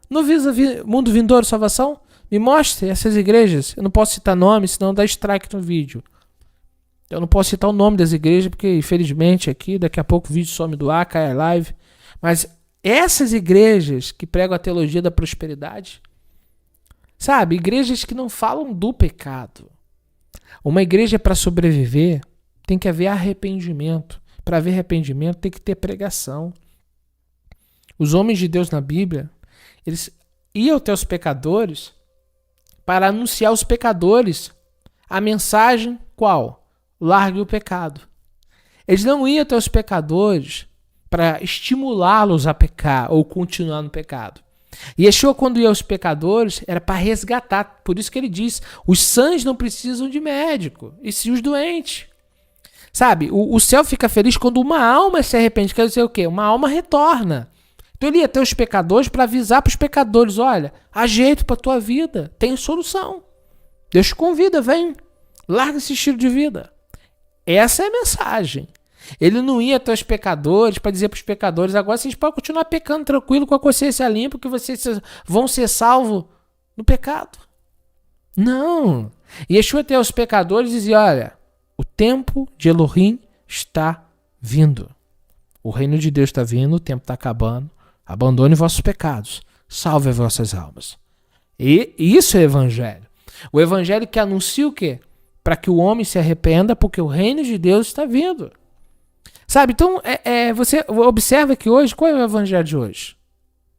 Não visa mundo vindouro, salvação? Me mostre essas igrejas. Eu não posso citar nome, senão dá strike no vídeo. Eu não posso citar o nome das igrejas, porque infelizmente aqui, daqui a pouco o vídeo some do ar, cai a live. Mas essas igrejas que pregam a teologia da prosperidade, sabe? Igrejas que não falam do pecado. Uma igreja para sobreviver tem que haver arrependimento. Para haver arrependimento tem que ter pregação. Os homens de Deus na Bíblia, eles iam até os pecadores para anunciar aos pecadores a mensagem qual? Largue o pecado. Eles não iam até os pecadores para estimulá-los a pecar ou continuar no pecado. E Yeshua, quando ia aos pecadores, era para resgatar. Por isso que ele diz, os sãs não precisam de médico, e sim os doentes. Sabe, o céu fica feliz quando uma alma se arrepende. Quer dizer o quê? Uma alma retorna. Então ele ia até os pecadores para avisar para os pecadores, olha, há jeito para a tua vida, tem solução. Deus te convida, vem, larga esse estilo de vida. Essa é a mensagem. Ele não ia até os pecadores para dizer para os pecadores: agora vocês podem continuar pecando tranquilo com a consciência limpa, que vocês vão ser salvos no pecado. Não. Yeshua até os pecadores dizia: olha, o tempo de Elohim está vindo. O reino de Deus está vindo, o tempo está acabando. Abandone vossos pecados, salve as vossas almas. E isso é o evangelho. O evangelho que anuncia o quê? Para que o homem se arrependa, porque o reino de Deus está vindo. Sabe, então você observa que hoje, qual é o evangelho de hoje?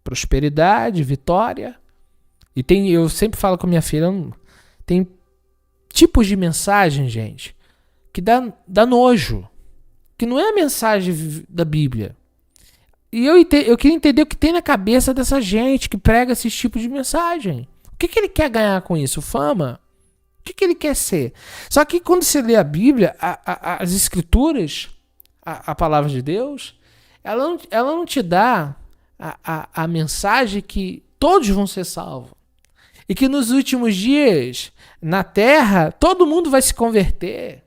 Prosperidade, vitória. E eu sempre falo com a minha filha, tem tipos de mensagem, gente, que dá nojo. Que não é a mensagem da Bíblia. E eu queria entender o que tem na cabeça dessa gente que prega esses tipos de mensagem. O que ele quer ganhar com isso? Fama? O que ele quer ser? Só que quando você lê a Bíblia, as Escrituras, a palavra de Deus, ela não te dá a mensagem que todos vão ser salvos. E que nos últimos dias, na terra, todo mundo vai se converter.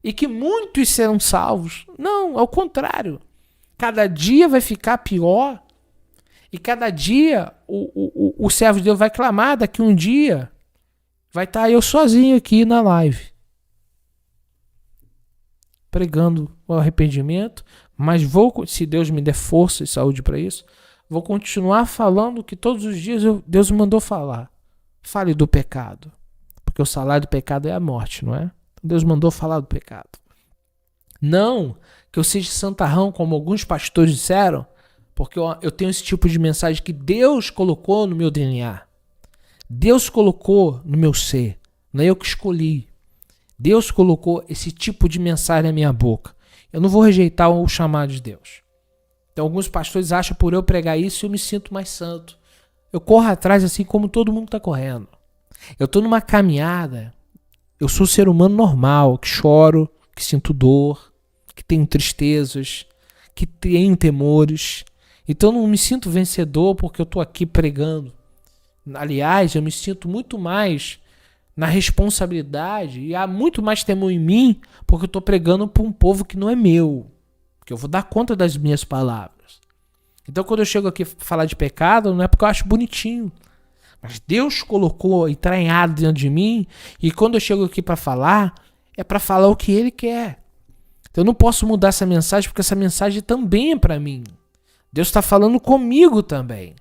E que muitos serão salvos. Não, ao contrário. Cada dia vai ficar pior. E cada dia o servo de Deus vai clamar. Daqui um dia vai estar eu sozinho aqui na live. Pregando o arrependimento. Mas se Deus me der força e saúde para isso, vou continuar falando que todos os dias Deus me mandou falar. Fale do pecado. Porque o salário do pecado é a morte, não é? Deus mandou falar do pecado. Não que eu seja santarrão, como alguns pastores disseram, porque eu tenho esse tipo de mensagem que Deus colocou no meu DNA. Deus colocou no meu ser. Não é eu que escolhi. Deus colocou esse tipo de mensagem na minha boca. Eu não vou rejeitar o chamado de Deus. Então alguns pastores acham por eu pregar isso eu me sinto mais santo. Eu corro atrás assim como todo mundo está correndo. Eu estou numa caminhada. Eu sou um ser humano normal, que choro, que sinto dor, que tenho tristezas, que tenho temores. Então eu não me sinto vencedor porque eu estou aqui pregando. Aliás, eu me sinto muito mais na responsabilidade e há muito mais temor em mim porque eu estou pregando para um povo que não é meu, que eu vou dar conta das minhas palavras. Então quando eu chego aqui falar de pecado, não é porque eu acho bonitinho. Mas Deus colocou entranhado dentro de mim e quando eu chego aqui para falar, é para falar o que Ele quer. Então eu não posso mudar essa mensagem porque essa mensagem também é para mim. Deus está falando comigo também.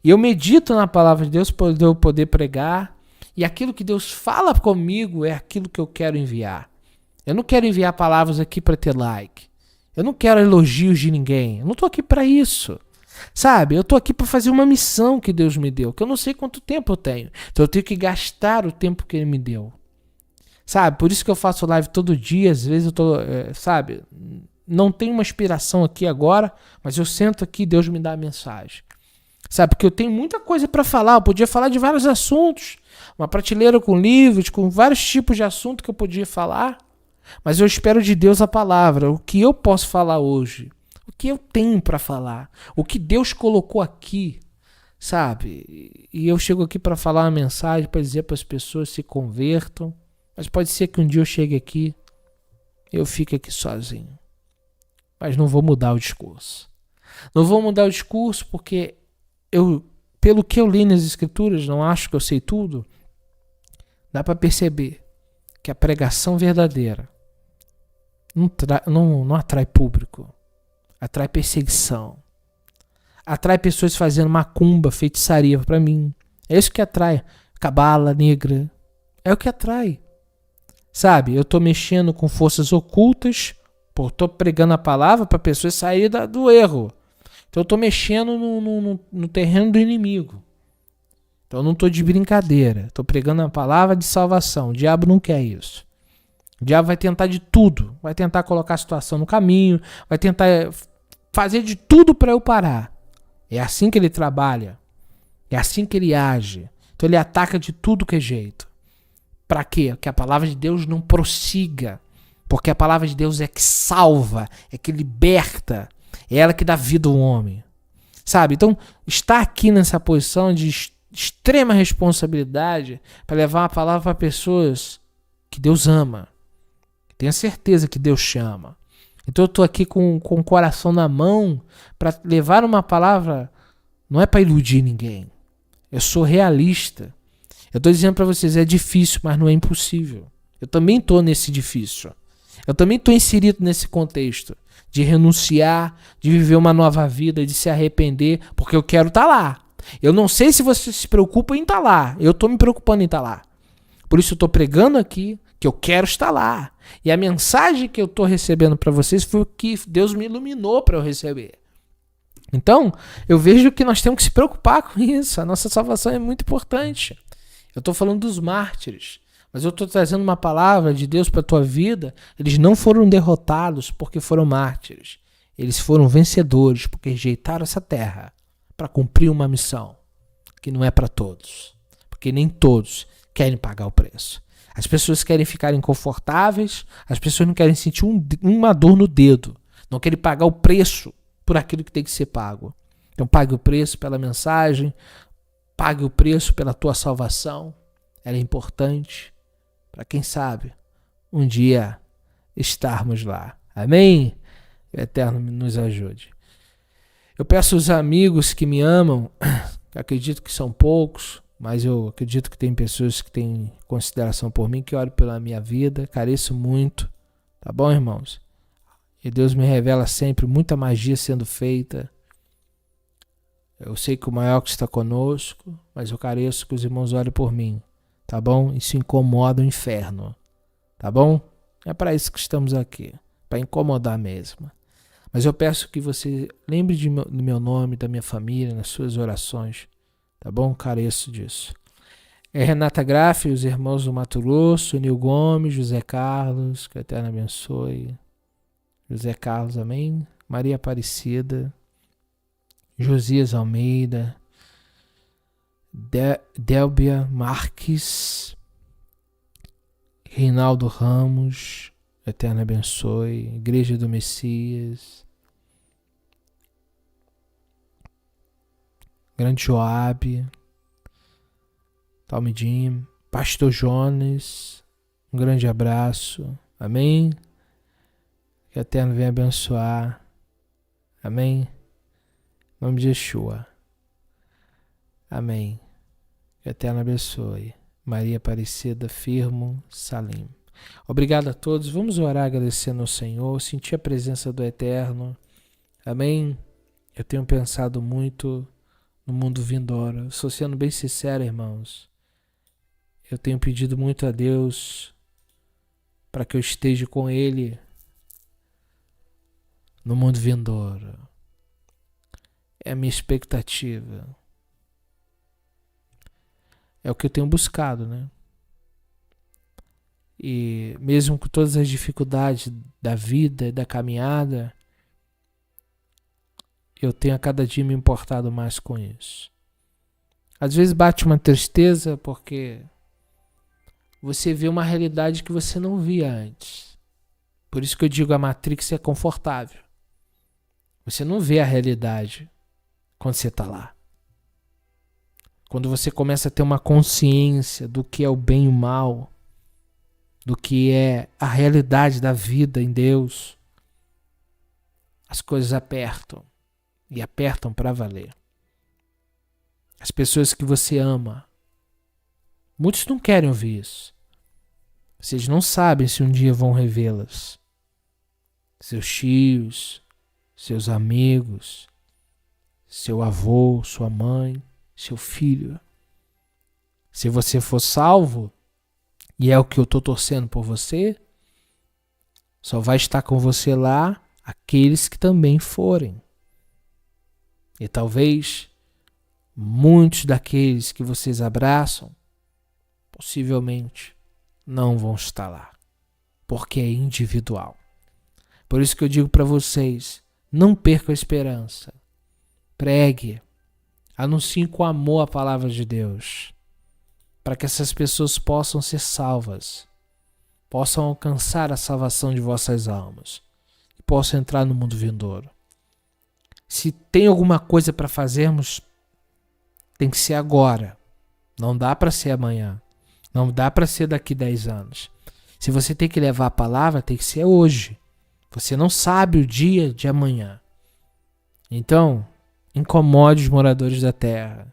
E eu medito na palavra de Deus para eu poder pregar e aquilo que Deus fala comigo é aquilo que eu quero enviar. Eu não quero enviar palavras aqui para ter like. Eu não quero elogios de ninguém. Eu não estou aqui para isso. Sabe, eu tô aqui para fazer uma missão que Deus me deu, que eu não sei quanto tempo eu tenho. Então eu tenho que gastar o tempo que Ele me deu. Sabe, por isso que eu faço live todo dia, às vezes eu tô, sabe, não tenho uma inspiração aqui agora, mas eu sento aqui e Deus me dá a mensagem. Sabe, porque eu tenho muita coisa para falar, eu podia falar de vários assuntos, uma prateleira com livros, com vários tipos de assunto que eu podia falar, mas eu espero de Deus a palavra, o que eu posso falar hoje. O que eu tenho para falar, o que Deus colocou aqui, sabe? E eu chego aqui para falar uma mensagem, para dizer para as pessoas se convertam, mas pode ser que um dia eu chegue aqui, eu fique aqui sozinho. Mas não vou mudar o discurso. Não vou mudar o discurso porque pelo que eu li nas Escrituras, não acho que eu sei tudo, dá para perceber que a pregação verdadeira não atrai público. Atrai perseguição. Atrai pessoas fazendo macumba, feitiçaria para mim. É isso que atrai. Cabala negra. É o que atrai. Sabe, eu tô mexendo com forças ocultas. Tô pregando a palavra para pessoas saírem do erro. Então eu tô mexendo no terreno do inimigo. Então eu não tô de brincadeira. Tô pregando a palavra de salvação. O diabo não quer isso. O diabo vai tentar de tudo. Vai tentar colocar a situação no caminho. Vai tentar fazer de tudo para eu parar. É assim que ele trabalha. É assim que ele age. Então ele ataca de tudo que é jeito. Para quê? Que a palavra de Deus não prossiga. Porque a palavra de Deus é que salva, é que liberta. É ela que dá vida ao homem. Sabe? Então, estar aqui nessa posição de extrema responsabilidade para levar a palavra para pessoas que Deus ama. Tenha certeza que Deus chama. Então eu estou aqui com o coração na mão para levar uma palavra, não é para iludir ninguém. Eu sou realista. Eu estou dizendo para vocês, é difícil, mas não é impossível. Eu também estou nesse difícil. Eu também estou inserido nesse contexto de renunciar, de viver uma nova vida, de se arrepender, porque eu quero estar lá. Eu não sei se você se preocupa em estar lá. Eu estou me preocupando em estar lá. Por isso eu estou pregando aqui que eu quero estar lá. E a mensagem que eu estou recebendo para vocês foi o que Deus me iluminou para eu receber. Então, eu vejo que nós temos que se preocupar com isso. A nossa salvação é muito importante. Eu estou falando dos mártires, mas eu estou trazendo uma palavra de Deus para a tua vida. Eles não foram derrotados porque foram mártires. Eles foram vencedores porque rejeitaram essa terra para cumprir uma missão que não é para todos. Porque nem todos querem pagar o preço. As pessoas querem ficar confortáveis, as pessoas não querem sentir uma dor no dedo, não querem pagar o preço por aquilo que tem que ser pago. Então pague o preço pela mensagem, pague o preço pela tua salvação. Ela é importante para quem sabe um dia estarmos lá. Amém? O Eterno nos ajude. Eu peço aos amigos que me amam, que acredito que são poucos, mas eu acredito que tem pessoas que têm consideração por mim, que oram pela minha vida, careço muito, tá bom, irmãos? E Deus me revela sempre muita magia sendo feita. Eu sei que o maior que está conosco, mas eu careço que os irmãos orem por mim, tá bom? Isso incomoda o inferno, tá bom? É para isso que estamos aqui, para incomodar mesmo. Mas eu peço que você lembre do meu nome, da minha família, nas suas orações, tá bom? Careço disso. É Renata Graff, os irmãos do Mato Grosso, Nil Gomes, José Carlos, que o Eterno abençoe. José Carlos, amém. Maria Aparecida, Josias Almeida, Délbia Marques, Reinaldo Ramos, Eterno abençoe. Igreja do Messias, Grande Joabe, Talmidim, Pastor Jonas, um grande abraço, amém. Que o Eterno venha abençoar, amém. Em nome de Yeshua, amém. Que o Eterno abençoe. Maria Aparecida, Firmo, Salim. Obrigado a todos. Vamos orar agradecendo ao Senhor, sentir a presença do Eterno, amém. Eu tenho pensado muito no mundo vindouro. Estou sendo bem sincero, irmãos. Eu tenho pedido muito a Deus para que eu esteja com Ele no mundo vindouro. É a minha expectativa. É o que eu tenho buscado, né? E mesmo com todas as dificuldades da vida e da caminhada, eu tenho a cada dia me importado mais com isso. Às vezes bate uma tristeza porque você vê uma realidade que você não via antes. Por isso que eu digo, a Matrix é confortável. Você não vê a realidade quando você está lá. Quando você começa a ter uma consciência do que é o bem e o mal, do que é a realidade da vida em Deus, as coisas apertam. E apertam para valer. As pessoas que você ama, muitos não querem ouvir isso. Vocês não sabem se um dia vão revê-las. Seus tios, seus amigos, seu avô, sua mãe, seu filho. Se você for salvo, e é o que eu estou torcendo por você, só vai estar com você lá aqueles que também forem. E talvez muitos daqueles que vocês abraçam, possivelmente, não vão estar lá. Porque é individual. Por isso que eu digo para vocês, não percam a esperança. Pregue. Anuncie com amor a palavra de Deus. Para que essas pessoas possam ser salvas. Possam alcançar a salvação de vossas almas. E possam entrar no mundo vindouro. Se tem alguma coisa para fazermos, tem que ser agora. Não dá para ser amanhã. Não dá para ser daqui 10 anos. Se você tem que levar a palavra, tem que ser hoje. Você não sabe o dia de amanhã. Então, incomode os moradores da terra.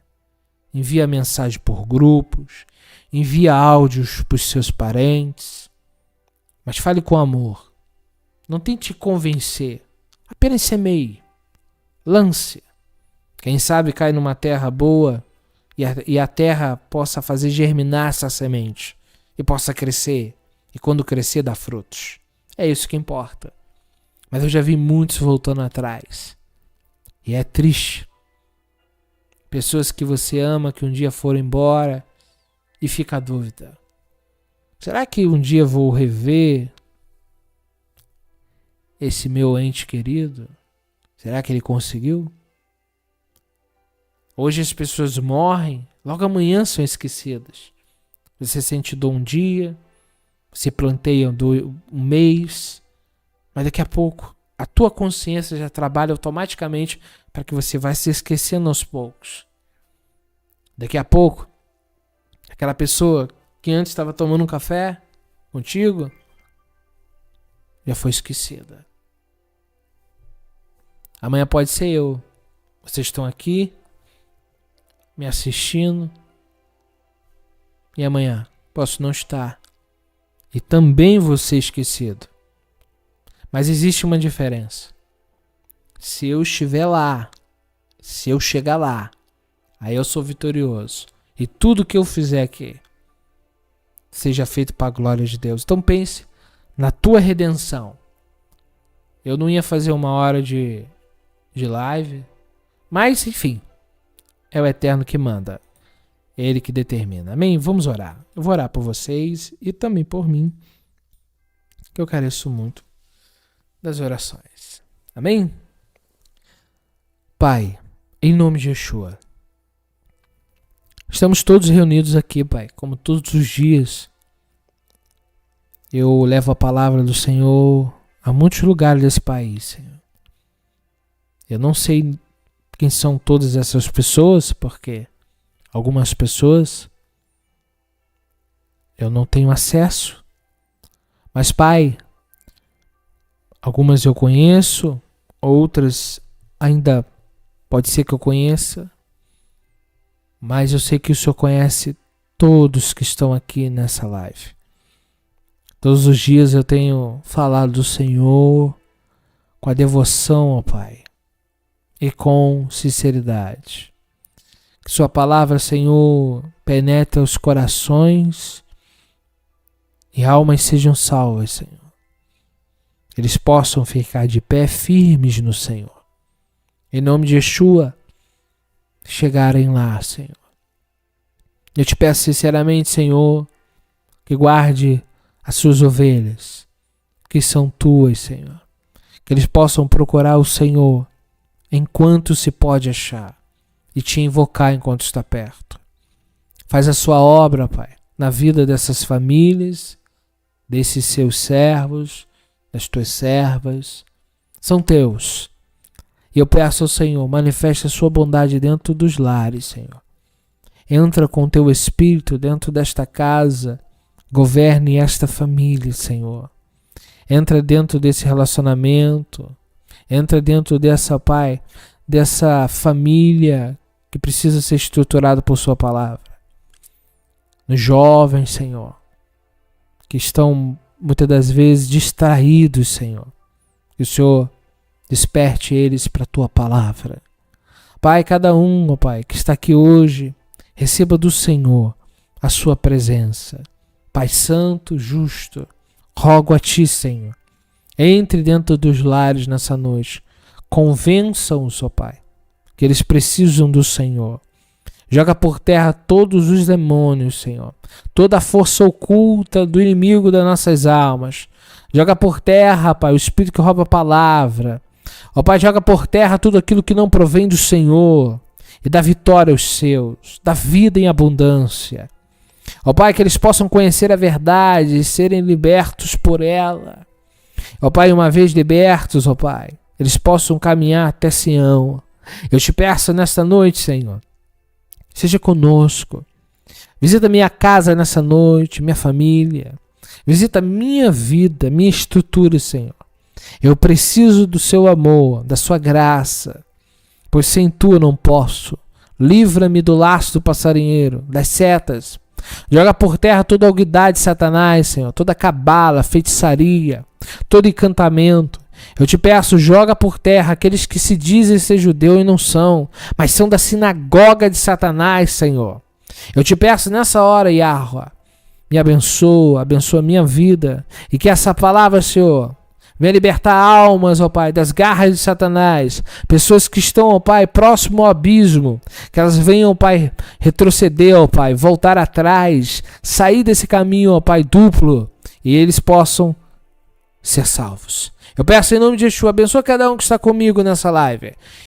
Envia mensagem por grupos. Envia áudios para os seus parentes. Mas fale com amor. Não tente convencer. Apenas semeie. Lance. Quem sabe cai numa terra boa e a terra possa fazer germinar essa semente. E possa crescer. E quando crescer, dar frutos. É isso que importa. Mas eu já vi muitos voltando atrás. E é triste. Pessoas que você ama, que um dia foram embora. E fica a dúvida. Será que um dia vou rever esse meu ente querido? Será que ele conseguiu? Hoje as pessoas morrem, logo amanhã são esquecidas. Você sente dor um dia, você planteia um mês, mas daqui a pouco a tua consciência já trabalha automaticamente para que você vai se esquecendo aos poucos. Daqui a pouco, aquela pessoa que antes estava tomando um café contigo, já foi esquecida. Amanhã pode ser eu. Vocês estão aqui, me assistindo, e amanhã posso não estar. E também vou ser esquecido. Mas existe uma diferença. Se eu estiver lá, se eu chegar lá, aí eu sou vitorioso. E tudo que eu fizer aqui seja feito para a glória de Deus. Então pense na tua redenção. Eu não ia fazer 1 hora de live, mas enfim, é o Eterno que manda. É Ele que determina. Amém? Vamos orar. Eu vou orar por vocês e também por mim, que eu careço muito das orações. Amém? Pai, em nome de Yeshua, estamos todos reunidos aqui, Pai, como todos os dias. Eu levo a palavra do Senhor a muitos lugares desse país, Senhor. Eu não sei quem são todas essas pessoas, porque algumas pessoas eu não tenho acesso. Mas, Pai, algumas eu conheço, outras ainda pode ser que eu conheça. Mas eu sei que o Senhor conhece todos que estão aqui nessa live. Todos os dias eu tenho falado do Senhor com a devoção ao Pai e com sinceridade. Que Sua palavra, Senhor, penetre os corações e almas sejam salvas, Senhor. Eles possam ficar de pé firmes no Senhor. Em nome de Yeshua, chegarem lá, Senhor. Eu te peço sinceramente, Senhor, que guarde as suas ovelhas, que são tuas, Senhor. Que eles possam procurar o Senhor enquanto se pode achar e te invocar enquanto está perto. Faz a sua obra, Pai, na vida dessas famílias, desses seus servos, das tuas servas. São teus. E eu peço ao Senhor, manifesta a sua bondade dentro dos lares, Senhor. Entra com o teu Espírito dentro desta casa, governe esta família, Senhor. Entra dentro desse relacionamento, entra dentro dessa, Pai, dessa família que precisa ser estruturada por Sua palavra. Nos jovens, Senhor, que estão muitas das vezes distraídos, Senhor. Que o Senhor desperte eles para a Tua palavra. Pai, cada um, ó Pai, que está aqui hoje, receba do Senhor a Sua presença. Pai Santo, justo, rogo a Ti, Senhor, entre dentro dos lares nessa noite. Convença-os, ó Pai, que eles precisam do Senhor. Joga por terra todos os demônios, Senhor. Toda a força oculta do inimigo das nossas almas. Joga por terra, Pai, o espírito que rouba a palavra. Ó Pai, joga por terra tudo aquilo que não provém do Senhor. E dá vitória aos seus. Dá vida em abundância. Ó Pai, que eles possam conhecer a verdade e serem libertos por ela. Ó Pai, uma vez libertos, ó Pai, eles possam caminhar até Sião. Eu te peço nesta noite, Senhor, seja conosco. Visita minha casa nessa noite, minha família. Visita minha vida, minha estrutura, Senhor. Eu preciso do seu amor, da sua graça, pois sem tu eu não posso. Livra-me do laço do passarinheiro, das setas. Joga por terra toda a alguidade de Satanás, Senhor, toda cabala, feitiçaria, todo encantamento. Eu te peço, joga por terra aqueles que se dizem ser judeu e não são, mas são da sinagoga de Satanás, Senhor. Eu te peço nessa hora, Yahweh, me abençoa, abençoa a minha vida, e que essa palavra, Senhor, venha libertar almas, ó Pai, das garras de Satanás. Pessoas que estão, ó Pai, próximo ao abismo. Que elas venham, ó Pai, retroceder, ó Pai, voltar atrás, sair desse caminho, ó Pai, duplo. E eles possam ser salvos. Eu peço em nome de Yeshua, abençoa cada um que está comigo nessa live.